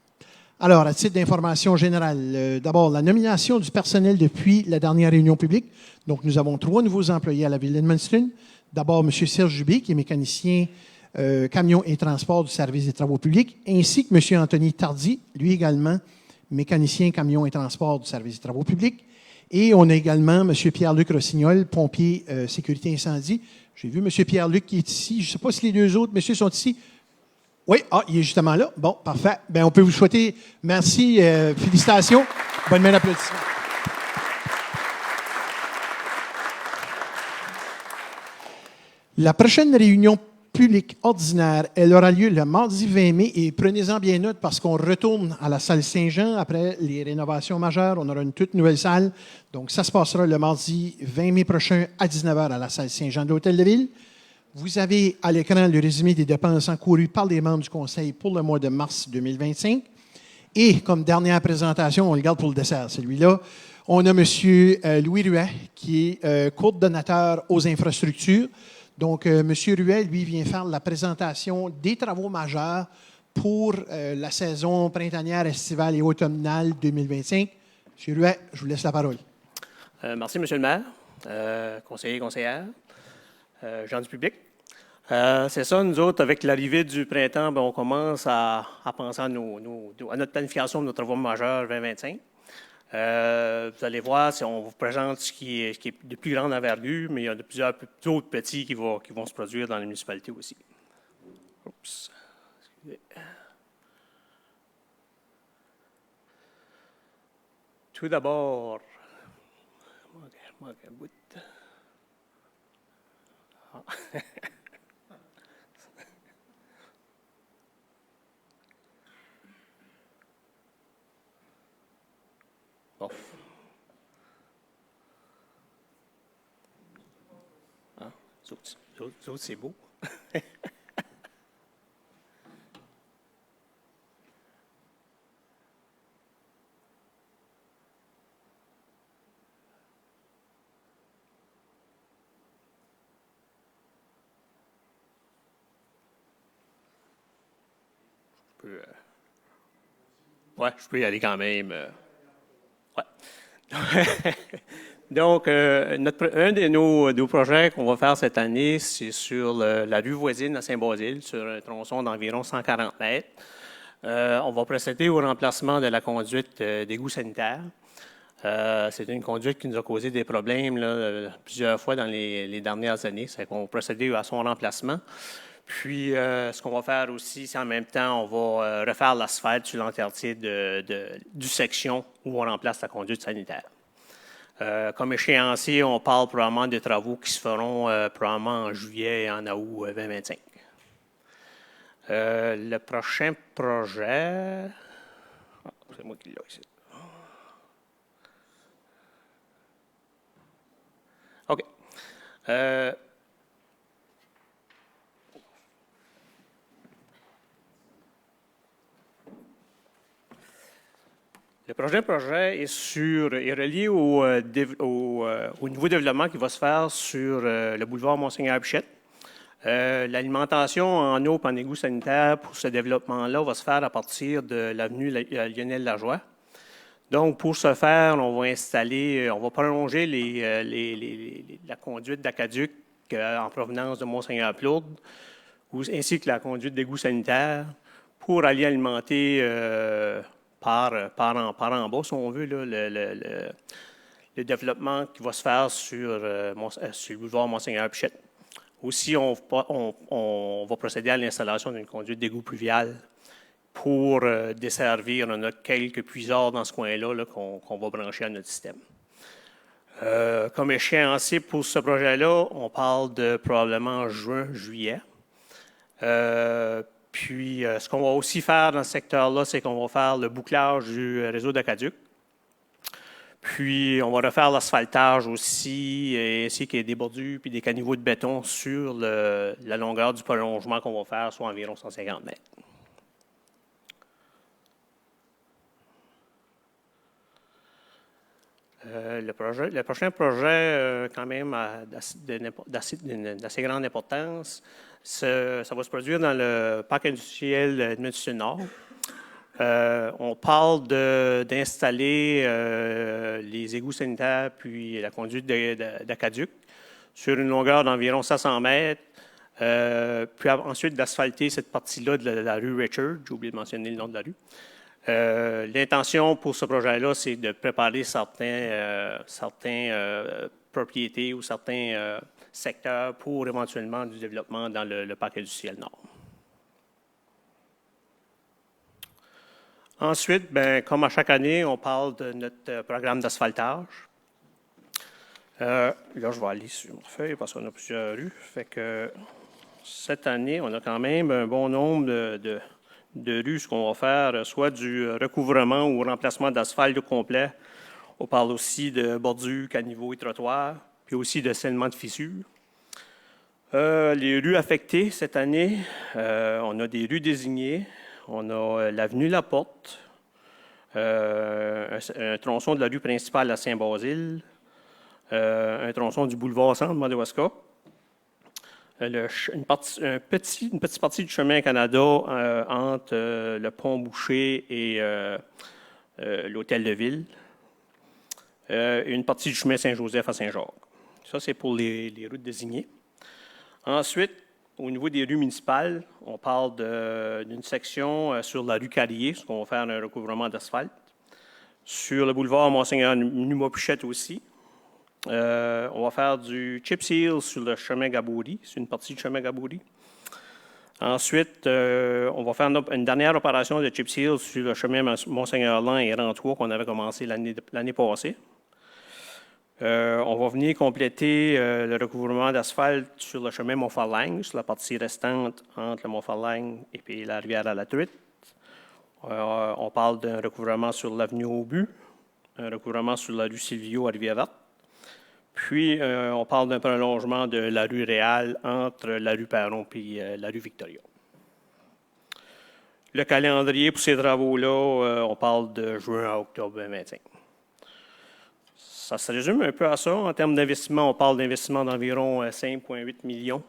Alors, à titre d'information générale, d'abord, la nomination du personnel depuis la dernière réunion publique. Donc, nous avons 3 nouveaux employés à la ville d'Edmundston. D'abord, M. Serge Dubé, qui est mécanicien camion et transport du service des travaux publics, ainsi que M. Anthony Tardy, lui également, mécanicien camion et transport du service des travaux publics. Et on a également M. Pierre-Luc Rossignol, pompier sécurité incendie. J'ai vu M. Pierre-Luc qui est ici. Je ne sais pas si les 2 autres messieurs sont ici. Oui, il est justement là. Bon, parfait. Bien, on peut vous souhaiter merci, félicitations. Bonne main d'applaudissements. La prochaine réunion publique ordinaire, elle aura lieu le mardi 20 mai et prenez-en bien note parce qu'on retourne à la salle Saint-Jean après les rénovations majeures. On aura une toute nouvelle salle. Donc, ça se passera le mardi 20 mai prochain à 19h à la salle Saint-Jean de l'Hôtel de Ville. Vous avez à l'écran le résumé des dépenses encourues par les membres du Conseil pour le mois de mars 2025. Et comme dernière présentation, on le garde pour le dessert, celui-là, on a M. Louis Ruet, qui est coordonnateur aux infrastructures. Donc, M. Ruet, lui, vient faire la présentation des travaux majeurs pour la saison printanière, estivale et automnale 2025. M. Ruet, je vous laisse la parole. Merci, M. le maire, conseillers et conseillères, gens du public. C'est ça, nous autres, avec l'arrivée du printemps, on commence à penser à notre planification de nos travaux majeurs 2025. Vous allez voir, si on vous présente ce qui est de plus grande envergure, mais il y a plusieurs autres petits qui vont se produire dans les municipalités aussi. Oups. Excusez. Tout d'abord, un bout. Ah. Bon. Hein? Les autres, c'est beau. Je peux y aller quand même. Ouais. Donc, un de nos projets qu'on va faire cette année, c'est sur la rue voisine à Saint-Basile, sur un tronçon d'environ 140 mètres. On va procéder au remplacement de la conduite d'égout sanitaire. C'est une conduite qui nous a causé des problèmes plusieurs fois dans les dernières années. C'est qu'on va procéder à son remplacement. Puis, ce qu'on va faire aussi, c'est en même temps, on va refaire l'asphalte sur l'entièreté du section où on remplace la conduite sanitaire. Comme échéancier, on parle probablement de travaux qui se feront probablement en juillet et en août 2025. Le prochain projet... c'est moi qui l'ai ici. OK. Le projet est relié au nouveau développement qui va se faire sur le boulevard Monseigneur-Bichette. L'alimentation en eau et en égout sanitaire pour ce développement-là va se faire à partir de l'avenue Lionel Lajoie. Donc, pour ce faire, on va prolonger la conduite d'Aqueduc en provenance de Monseigneur-Plourde, ainsi que la conduite d'égout sanitaire pour aller alimenter par en bas, si on veut, le développement qui va se faire sur le boulevard Monseigneur-Pichette. Aussi, on va procéder à l'installation d'une conduite d'égout pluvial pour desservir. On a quelques puisards dans ce coin-là qu'on va brancher à notre système. Comme échéancier pour ce projet-là, on parle de probablement juin, juillet. Puis, ce qu'on va aussi faire dans ce secteur-là, c'est qu'on va faire le bouclage du réseau d'Aqueduc. Puis, on va refaire l'asphaltage aussi, ainsi que des bordures puis des caniveaux de béton sur la longueur du prolongement qu'on va faire, soit environ 150 mètres. Le prochain projet, quand même, d'assez grande importance, ça va se produire dans le parc industriel Edmundston-Nord. On parle d'installer les égouts sanitaires puis la conduite d'Aqueduc sur une longueur d'environ 500 mètres, puis ensuite d'asphalter cette partie-là de la rue Richard. J'ai oublié de mentionner le nom de la rue. L'intention pour ce projet-là, c'est de préparer certaines propriétés ou certains secteurs pour éventuellement du développement dans le parc industriel Nord. Ensuite, comme à chaque année, on parle de notre programme d'asphaltage. Là, je vais aller sur ma feuille parce qu'on a plusieurs rues. Fait que cette année, on a quand même un bon nombre de rues, ce qu'on va faire, soit du recouvrement ou remplacement d'asphalte complet. On parle aussi de bordures, caniveaux et trottoirs, puis aussi de scellement de fissures. Les rues affectées cette année, on a des rues désignées. On a l'avenue La Porte, un tronçon de la rue principale à Saint-Basile, un tronçon du boulevard Centre Madawaska, une petite partie du chemin Canada entre le pont Boucher et l'hôtel de ville, une partie du chemin Saint-Joseph à Saint-Jacques. Ça, c'est pour les routes désignées. Ensuite, au niveau des rues municipales, on parle d'une section sur la rue Carrier, ce qu'on va faire un recouvrement d'asphalte. Sur le boulevard Monseigneur Numa-Pichette aussi. On va faire du chip seal sur le chemin Gabouri, c'est une partie du chemin Gabouri. Ensuite, on va faire une dernière opération de chip seal sur le chemin Monseigneur-Land et Rang-3 qu'on avait commencé l'année passée. On va venir compléter le recouvrement d'asphalte sur le chemin Montfarlang, sur la partie restante entre le Montfarlang et puis la rivière à la Truite. On parle d'un recouvrement sur l'avenue Aubu, un recouvrement sur la rue Silvio à Rivière-Verte. Puis, on parle d'un prolongement de la rue Réal entre la rue Perron et la rue Victoria. Le calendrier pour ces travaux-là, on parle de juin à octobre 2025. Ça se résume un peu à ça. En termes d'investissement, on parle d'investissement d'environ 5,8 millions,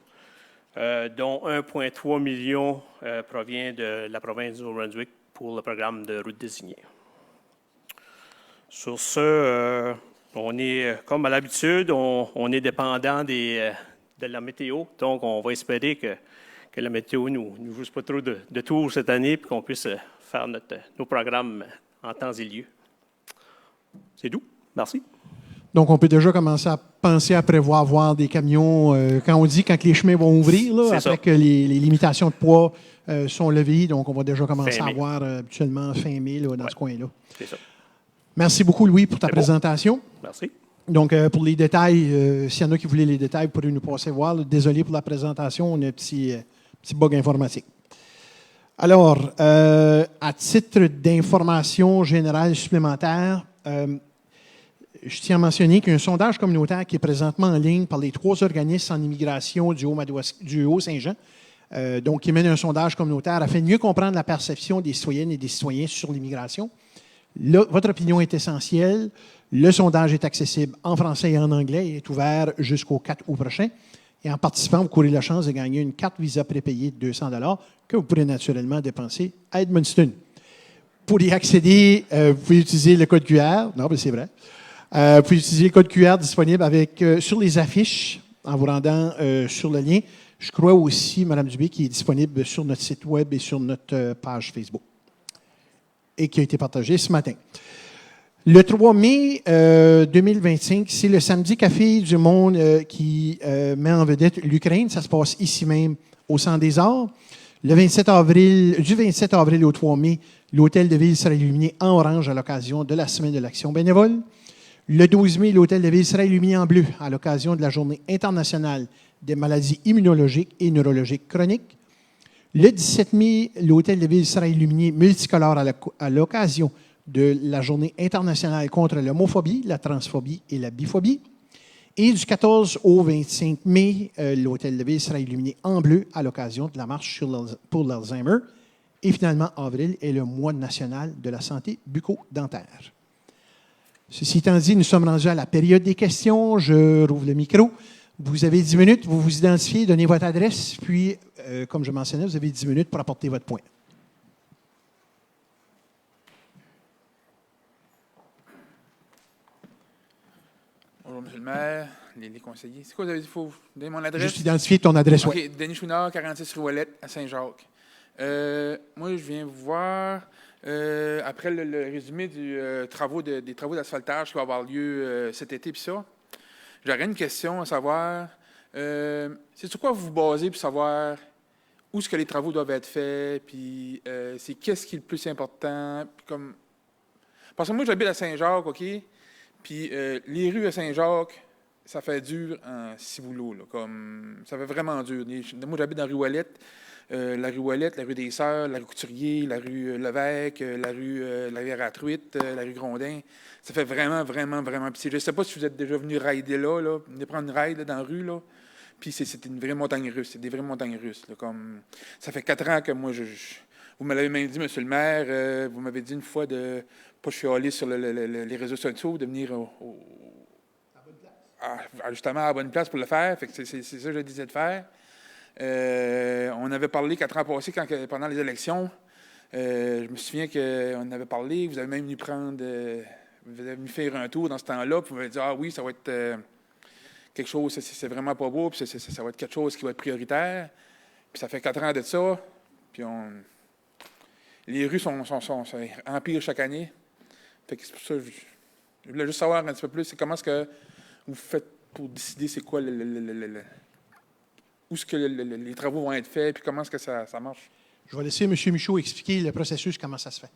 dont 1,3 million provient de la province du Nouveau-Brunswick pour le programme de route désignée. Sur ce, on est, comme à l'habitude, on est dépendant de la météo. Donc, on va espérer que la météo ne nous joue pas trop de tours cette année et qu'on puisse faire nos programmes en temps et lieu. C'est tout. Merci. Donc, on peut déjà commencer à penser à prévoir voir des camions, quand les chemins vont ouvrir, là, après que les limitations de poids sont levées. Donc, on va déjà commencer à voir habituellement fin mai là, dans ce coin-là. C'est ça. Merci beaucoup, Louis, pour ta présentation. Merci. Donc, pour les détails, s'il y en a qui voulaient les détails, vous pourrez nous passer voir. Désolé pour la présentation, on a un petit bug informatique. Alors, à titre d'information générale supplémentaire, je tiens à mentionner qu'il y a un sondage communautaire qui est présentement en ligne par les 3 organismes en immigration du Haut-Saint-Jean, donc qui mène un sondage communautaire afin de mieux comprendre la perception des citoyennes et des citoyens sur l'immigration. Là, votre opinion est essentielle. Le sondage est accessible en français et en anglais et est ouvert jusqu'au 4 août prochain. Et en participant, vous courez la chance de gagner une carte Visa prépayée de 200 $ que vous pourrez naturellement dépenser à Edmundston. Pour y accéder, vous pouvez utiliser le code QR. Non, mais c'est vrai. Vous pouvez utiliser le code QR disponible sur les affiches en vous rendant sur le lien. Je crois aussi, Mme Dubé, qui est disponible sur notre site web et sur notre page Facebook et qui a été partagé ce matin. Le 3 mai 2025, c'est le Samedi Café du Monde qui met en vedette l'Ukraine. Ça se passe ici même au Centre des Arts. Du 27 avril au 3 mai, l'Hôtel de Ville sera illuminé en orange à l'occasion de la Semaine de l'Action bénévole. Le 12 mai, l'Hôtel de Ville sera illuminé en bleu à l'occasion de la Journée internationale des maladies immunologiques et neurologiques chroniques. Le 17 mai, l'Hôtel de Ville sera illuminé multicolore à l'occasion de la Journée internationale contre l'homophobie, la transphobie et la biphobie. Et du 14 au 25 mai, l'Hôtel de Ville sera illuminé en bleu à l'occasion de la marche pour l'Alzheimer. Et finalement, avril est le mois national de la santé bucco-dentaire. Ceci étant dit, nous sommes rendus à la période des questions. Je rouvre le micro. Vous avez 10 minutes, vous vous identifiez, donnez votre adresse, puis, comme je mentionnais, vous avez 10 minutes pour apporter votre point. Bonjour, M. le maire, les conseillers. C'est quoi, vous avez dit, il faut donner mon adresse? Juste identifier ton adresse, oui. OK, Denis Chouinard, 46 rue Ouellette, à Saint-Jacques. Moi, je viens vous voir après le résumé des travaux d'asphaltage qui va avoir lieu cet été, puis ça. J'aurais une question à savoir, c'est sur quoi vous vous basez pour savoir où est-ce que les travaux doivent être faits, puis c'est qu'est-ce qui est le plus important, puis comme... Parce que moi, j'habite à Saint-Jacques, OK? Puis les rues à Saint-Jacques, ça fait dur en ciboulot, là, comme... Ça fait vraiment dur. Moi, j'habite dans la rue Ouellette, la rue des Sœurs, la rue Couturier, la rue Levesque, la rue la rivière à Truite, la rue Grondin. Ça fait vraiment, vraiment, vraiment pitié. Je ne sais pas si vous êtes déjà venu rider là, venir prendre une ride là, dans la rue, là. Puis c'est une vraie montagne russe, c'est des vraies montagnes russes. Là, comme... Ça fait 4 ans que moi, vous me l'avez même dit, M. le maire, vous m'avez dit une fois de pas chialer sur les réseaux sociaux, de venir justement à la bonne place pour le faire. Fait que c'est ça que je disais de faire. On avait parlé 4 ans passés, pendant les élections. Je me souviens qu'on avait parlé, vous avez même venu vous avez venu faire un tour dans ce temps-là, puis vous m'avez dit « Ah oui, ça va être quelque chose, c'est vraiment pas beau, puis ça va être quelque chose qui va être prioritaire. » Puis ça fait 4 ans de ça, puis les rues empirent chaque année. Fait que c'est pour ça que je voulais juste savoir un petit peu plus, c'est comment est-ce que vous faites pour décider c'est quoi où est-ce que les travaux vont être faits, puis comment est-ce que ça marche? Je vais laisser M. Michaud expliquer le processus, comment ça se fait.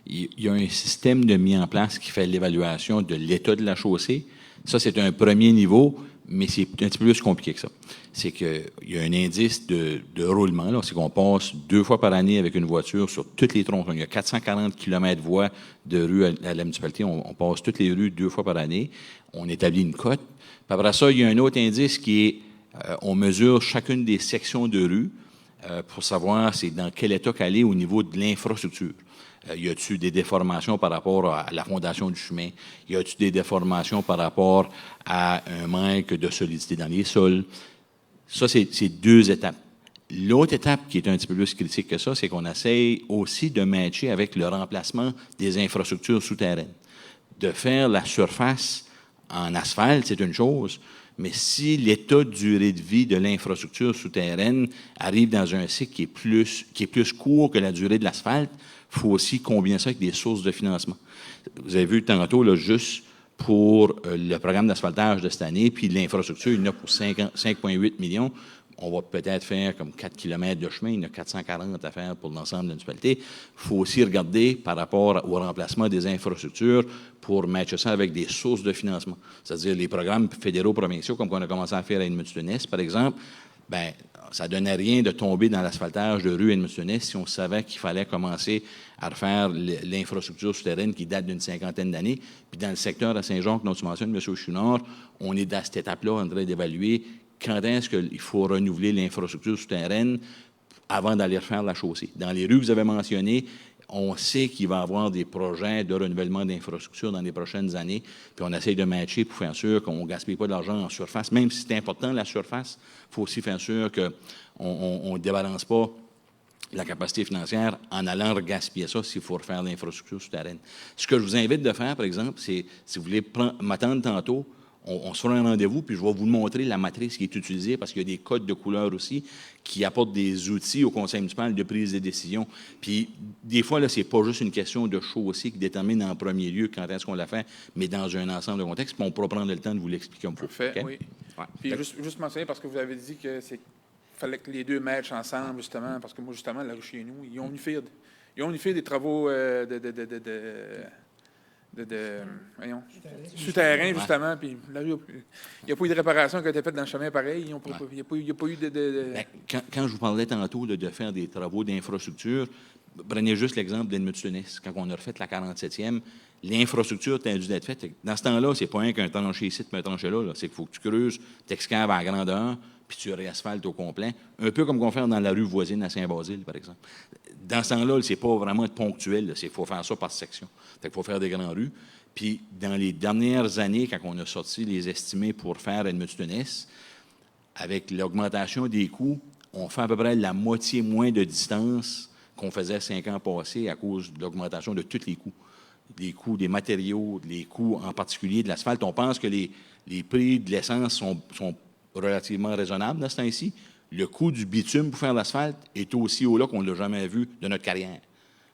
Il y a un système de mis en place qui fait l'évaluation de l'état de la chaussée. Ça, c'est un premier niveau, mais c'est un petit peu plus compliqué que ça. C'est qu'il y a un indice de roulement, là. C'est qu'on passe 2 fois par année avec une voiture sur toutes les tronçons. Il y a 440 km voies de rue à la municipalité. On passe toutes les rues 2 fois par année. On établit une cote. Puis après ça, il y a un autre indice qui est, on mesure chacune des sections de rue pour savoir c'est dans quel état qu'elle est au niveau de l'infrastructure. Y a-t-il des déformations par rapport à la fondation du chemin? Y a-t-il des déformations par rapport à un manque de solidité dans les sols? Ça, c'est 2 étapes. L'autre étape qui est un petit peu plus critique que ça, c'est qu'on essaye aussi de matcher avec le remplacement des infrastructures souterraines. De faire la surface en asphalte, c'est une chose, mais si l'état de durée de vie de l'infrastructure souterraine arrive dans un cycle qui est plus court que la durée de l'asphalte, il faut aussi combiner ça avec des sources de financement. Vous avez vu tantôt, là, juste pour le programme d'asphaltage de cette année, puis l'infrastructure, il y en a pour 5,8 millions. On va peut-être faire comme 4 km de chemin, il y en a 440 à faire pour l'ensemble de la municipalité. Il faut aussi regarder par rapport au remplacement des infrastructures pour matcher ça avec des sources de financement. C'est-à-dire les programmes fédéraux provinciaux, comme on a commencé à faire à Edmundston-Est, par exemple, bien, ça ne donnait rien de tomber dans l'asphaltage de rue Edmundston-Est si on savait qu'il fallait commencer à refaire l'infrastructure souterraine qui date d'une 50aine d'années. Puis dans le secteur à Saint-Jean, que tu mentionnes, M. Chouinard, on est dans cette étape-là en train d'évaluer quand est-ce qu'il faut renouveler l'infrastructure souterraine avant d'aller refaire la chaussée. Dans les rues que vous avez mentionnées, on sait qu'il va y avoir des projets de renouvellement d'infrastructures dans les prochaines années, puis on essaye de matcher pour faire sûr qu'on ne gaspille pas de l'argent en surface. Même si c'est important, la surface, il faut aussi faire sûr qu'on ne débalance pas la capacité financière en allant gaspiller ça s'il faut refaire l'infrastructure souterraine. Ce que je vous invite de faire, par exemple, c'est, si vous voulez m'attendre tantôt, on se fera un rendez-vous, puis je vais vous montrer la matrice qui est utilisée, parce qu'il y a des codes de couleurs aussi qui apportent des outils au conseil municipal de prise de décision. Puis, des fois, là, c'est pas juste une question de chaussée qui détermine en premier lieu quand est-ce qu'on la fait, mais dans un ensemble de contextes, puis on pourra prendre le temps de vous l'expliquer comme il faut. Parfait, Okay? oui. Ouais. Puis, juste mentionner, parce que vous avez dit que fallait que les deux matchent ensemble, justement, parce que moi, justement, la rue chez nous, ils ont venu faire des travaux souterrain, justement, puis là, il n'y a pas eu de réparation qui a été faite dans le chemin pareil. Il n'y a pas eu de... Bien, quand je vous parlais tantôt de faire des travaux d'infrastructure, prenez juste l'exemple d'Edmundston-Est. Quand on a refait la 47e, l'infrastructure a dû être faite. Dans ce temps-là, c'est pas rien qu'un tranché ici, puis un tranché là. C'est qu'il faut que tu creuses, tu excaves à la grandeur, puis tu réasphaltes au complet. Un peu comme qu'on fait dans la rue voisine à Saint-Basile, par exemple. Dans ce temps-là, c'est pas vraiment ponctuel. Il faut faire ça par section. Il faut faire des grandes rues. Puis, dans les dernières années, quand on a sorti les estimés pour faire Edmundston-Est, avec l'augmentation des coûts, on fait à peu près la moitié moins de distance qu'on faisait 5 ans passés à cause de l'augmentation de tous les coûts. Les coûts des matériaux, les coûts en particulier de l'asphalte. On pense que les prix de l'essence sont relativement raisonnables dans ce temps-ci. Le coût du bitume pour faire l'asphalte est aussi haut là qu'on ne l'a jamais vu de notre carrière.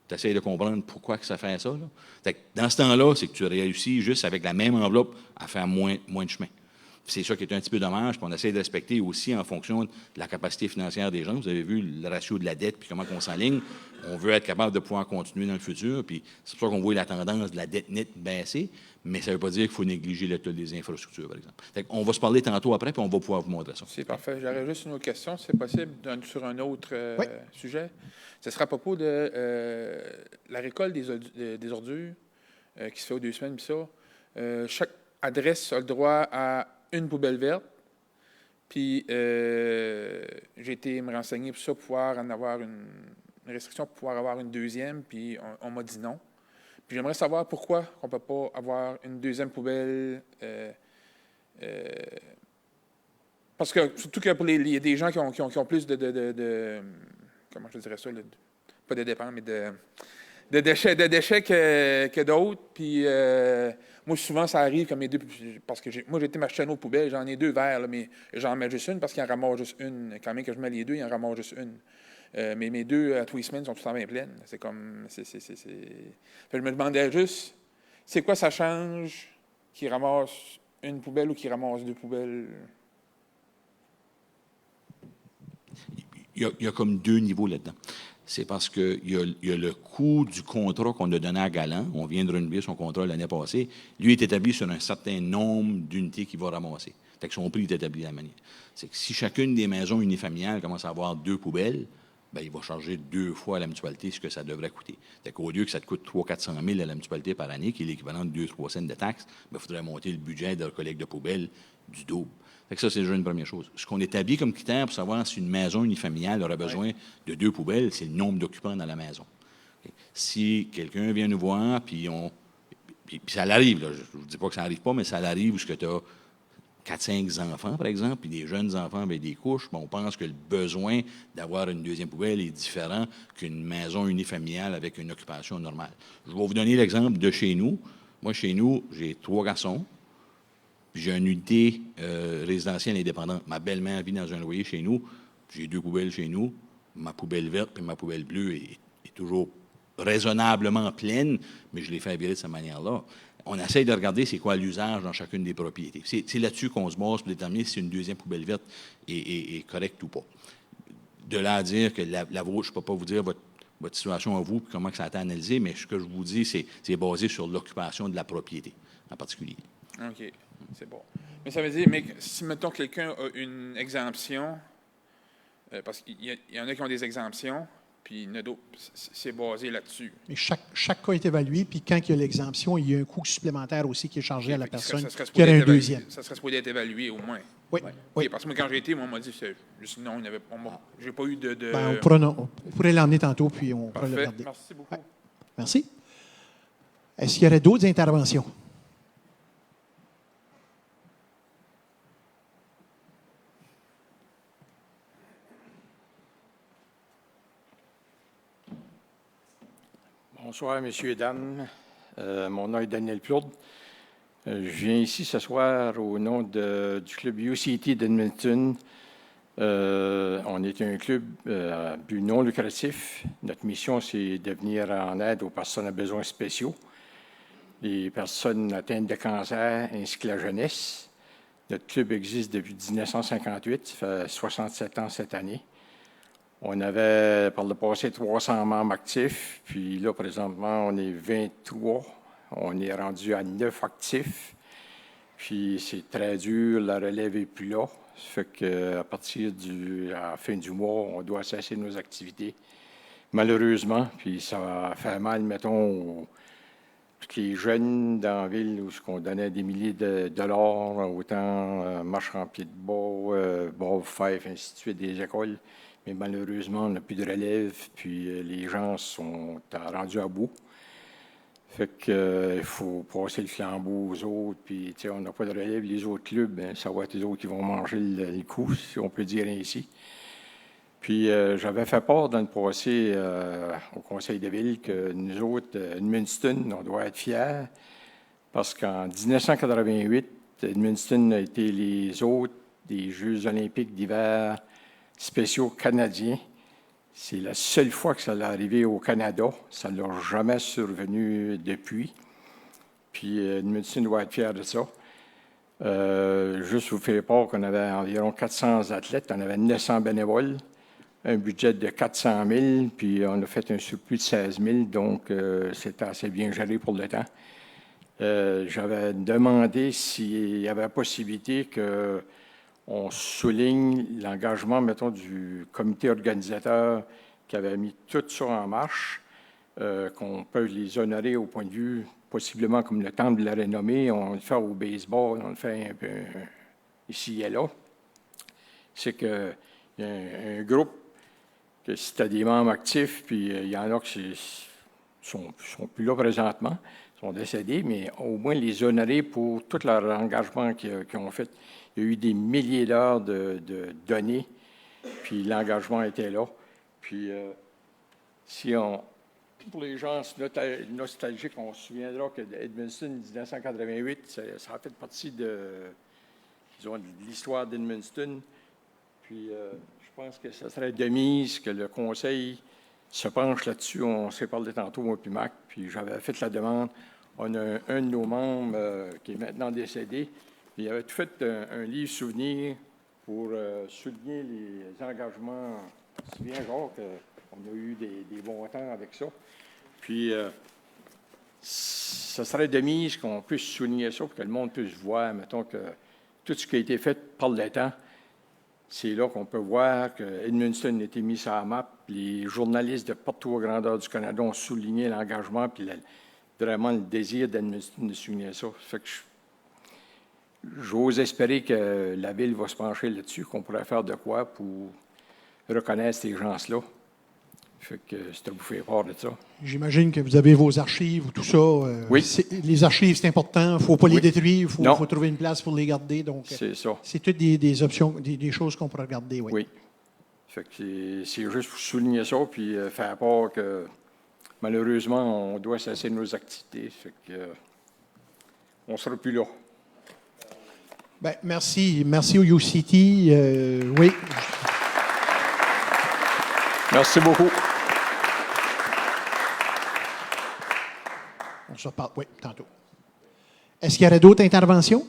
Tu essaies de comprendre pourquoi que ça fait ça. Là. Dans ce temps-là, c'est que tu réussis juste avec la même enveloppe à faire moins de chemin. C'est ça qui est un petit peu dommage, puis on essaie de respecter aussi en fonction de la capacité financière des gens. Vous avez vu le ratio de la dette, puis comment on s'enligne. On veut être capable de pouvoir continuer dans le futur, puis c'est pour ça qu'on voit la tendance de la dette nette baisser, mais ça ne veut pas dire qu'il faut négliger l'état des infrastructures, par exemple. On va se parler tantôt après, puis on va pouvoir vous montrer ça. C'est parfait. J'aurais juste une autre question, si c'est possible, sur un autre sujet. Ce sera à propos de la récolte des ordures qui se fait aux 2 semaines, puis ça. Chaque adresse a le droit à une poubelle verte. Puis, j'ai été me renseigner pour ça, pour pouvoir en avoir une restriction, pour pouvoir avoir une deuxième, puis on m'a dit non. Puis j'aimerais savoir pourquoi on ne peut pas avoir une deuxième poubelle. Parce que, surtout que pour il y a des gens qui ont plus de comment je dirais ça, pas de dépenses, mais de déchets que d'autres. Puis moi, souvent, ça arrive comme mes deux, parce que moi, j'ai été m'acheter une autre poubelle, j'en ai 2 verts, là, mais j'en mets juste une parce qu'il en ramasse juste une. Quand même que je mets les 2, il en ramasse juste une. Mais mes 2 à tous les semaines sont tout le temps bien pleines. C'est comme. Je me demandais juste, c'est quoi ça change qu'il ramasse une poubelle ou qu'il ramasse 2 poubelles? Il y a comme 2 niveaux là-dedans. C'est parce qu'il y a le coût du contrat qu'on a donné à Galant. On vient de renouveler son contrat l'année passée. Lui est établi sur un certain nombre d'unités qu'il va ramasser. Fait que son prix est établi de la manière. C'est que si chacune des maisons unifamiliales commence à avoir 2 poubelles, bien, il va charger 2 fois à la mutualité ce que ça devrait coûter. Fait qu'au lieu que ça te coûte 300 000 à la mutualité par année, qui est l'équivalent de 2-3 cents de taxes, il faudrait monter le budget de la collecte de poubelles du double. Fait que ça, c'est déjà une première chose. Ce qu'on établit comme critère pour savoir si une maison unifamiliale aurait besoin de 2 poubelles, c'est le nombre d'occupants dans la maison. Okay. Si quelqu'un vient nous voir, puis ça l'arrive, là, je ne vous dis pas que ça n'arrive pas, mais ça l'arrive où tu as 4-5 enfants, par exemple, puis des jeunes enfants avec des couches, on pense que le besoin d'avoir une deuxième poubelle est différent qu'une maison unifamiliale avec une occupation normale. Je vais vous donner l'exemple de chez nous. Moi, chez nous, j'ai 3 garçons. Puis j'ai une unité résidentielle indépendante. Ma belle-mère vit dans un loyer chez nous. J'ai 2 poubelles chez nous. Ma poubelle verte et ma poubelle bleue est toujours raisonnablement pleine, mais je l'ai fait virer de cette manière-là. On essaye de regarder c'est quoi l'usage dans chacune des propriétés. C'est là-dessus qu'on se base pour déterminer si une deuxième poubelle verte est correcte ou pas. De là à dire que la vôtre, je ne peux pas vous dire votre situation à vous et comment que ça a été analysé, mais ce que je vous dis, c'est basé sur l'occupation de la propriété en particulier. OK. C'est bon. Mais ça veut dire, mais si, mettons, quelqu'un a une exemption, parce qu'il y en a qui ont des exemptions, puis il y en a d'autres, c'est basé là-dessus. Mais chaque cas est évalué, puis quand il y a l'exemption, il y a un coût supplémentaire aussi qui est chargé à la personne qui a un deuxième. Ça serait supposé être évalué au moins. Oui. Oui. Parce que moi, quand j'ai été, on m'a dit, non, j'ai pas eu de... Ben, on pourrait l'emmener tantôt, puis on pourrait le regarder. Merci beaucoup. Ouais. Merci. Est-ce qu'il y aurait d'autres interventions? Bonsoir, messieurs et dames. Mon nom est Daniel Plourde. Je viens ici ce soir au nom du club UCT d'Edmonton. On est un club à but non lucratif. Notre mission, c'est de venir en aide aux personnes à besoins spéciaux, les personnes atteintes de cancer ainsi que la jeunesse. Notre club existe depuis 1958, ça fait 67 ans cette année. On avait, par le passé, 300 membres actifs, puis là, présentement, on est 23. On est rendu à 9 actifs, puis c'est très dur, la relève n'est plus là. Ça fait qu'à partir de la fin du mois, on doit cesser nos activités, malheureusement, puis ça fait mal, mettons, tous les jeunes dans la ville où on donnait des milliers de dollars, autant marche en pied de bois, ball five, ainsi de suite, des écoles. Mais malheureusement, on n'a plus de relève, puis les gens sont rendus à bout. Fait qu'il faut passer le flambeau aux autres, puis on n'a pas de relève. Les autres clubs, bien, ça va être les autres qui vont manger le coup, si on peut dire ainsi. Puis j'avais fait part dans le passé au conseil de ville que nous autres, Edmundston, on doit être fiers, parce qu'en 1988, Edmundston a été les hôtes des Jeux olympiques d'hiver spéciaux canadiens. C'est la seule fois que ça l'est arrivé au Canada. Ça ne l'a jamais survenu depuis. Puis Edmundston doit être fier de ça. Juste vous faire part qu'on avait environ 400 athlètes, on avait 900 bénévoles, un budget de 400 000, puis on a fait un surplus de 16 000, donc c'était assez bien géré pour le temps. J'avais demandé s'il y avait la possibilité que on souligne l'engagement, mettons, du comité organisateur qui avait mis tout ça en marche, qu'on peut les honorer au point de vue, possiblement comme le temple de la renommée, on le fait au baseball, on le fait un peu ici et là. C'est qu'il y a un groupe que si tu as des membres actifs, puis il y en a que sont plus là présentement, sont décédés, mais au moins les honorer pour tout leur engagement qu'ils ont fait. Il y a eu des milliers d'heures de données, puis l'engagement était là. Puis, pour les gens nostalgiques, on se souviendra que Edmundston, 1988, ça a fait partie de l'histoire d'Edmundston. Puis, je pense que ce serait de mise que le conseil se penche là-dessus. On s'est parlé tantôt, moi puis Mac, puis j'avais fait la demande. On a un de nos membres qui est maintenant décédé. Il avait tout fait un livre souvenir pour souligner les engagements. C'est bien genre qu'on a eu des bons temps avec ça. Puis, ce serait de mise qu'on puisse souligner ça pour que le monde puisse voir, mettons, que tout ce qui a été fait par le temps, c'est là qu'on peut voir que Edmundston a été mis sur la map. Les journalistes de partout à grandeur du Canada ont souligné l'engagement puis vraiment le désir d'Edmundston de souligner ça. Ça fait que j'ose espérer que la Ville va se pencher là-dessus, qu'on pourrait faire de quoi pour reconnaître ces gens-là. Fait que c'est à vous faire part de ça. J'imagine que vous avez vos archives, tout ça. Oui. Les archives, c'est important. Il ne faut pas les détruire. Il faut trouver une place pour les garder. Donc, c'est ça. C'est toutes des options, des choses qu'on pourrait regarder. Oui. Fait que c'est juste pour souligner ça, puis faire part que malheureusement, on doit cesser nos activités. Fait que on ne sera plus là. Bien, merci. Merci au UCT. Oui. Merci beaucoup. On se reparle, oui, tantôt. Est-ce qu'il y aurait d'autres interventions?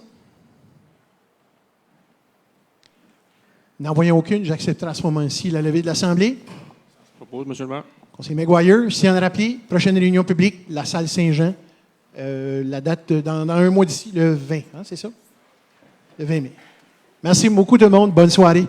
N'en voyant aucune, j'accepterai à ce moment-ci la levée de l'Assemblée. Je propose, M. le maire. Conseiller Maguire, si on a rappelé, prochaine réunion publique, la salle Saint-Jean, la date dans un mois d'ici, le 20, hein, c'est ça? Le 20 mai. Merci beaucoup tout le monde. Bonne soirée.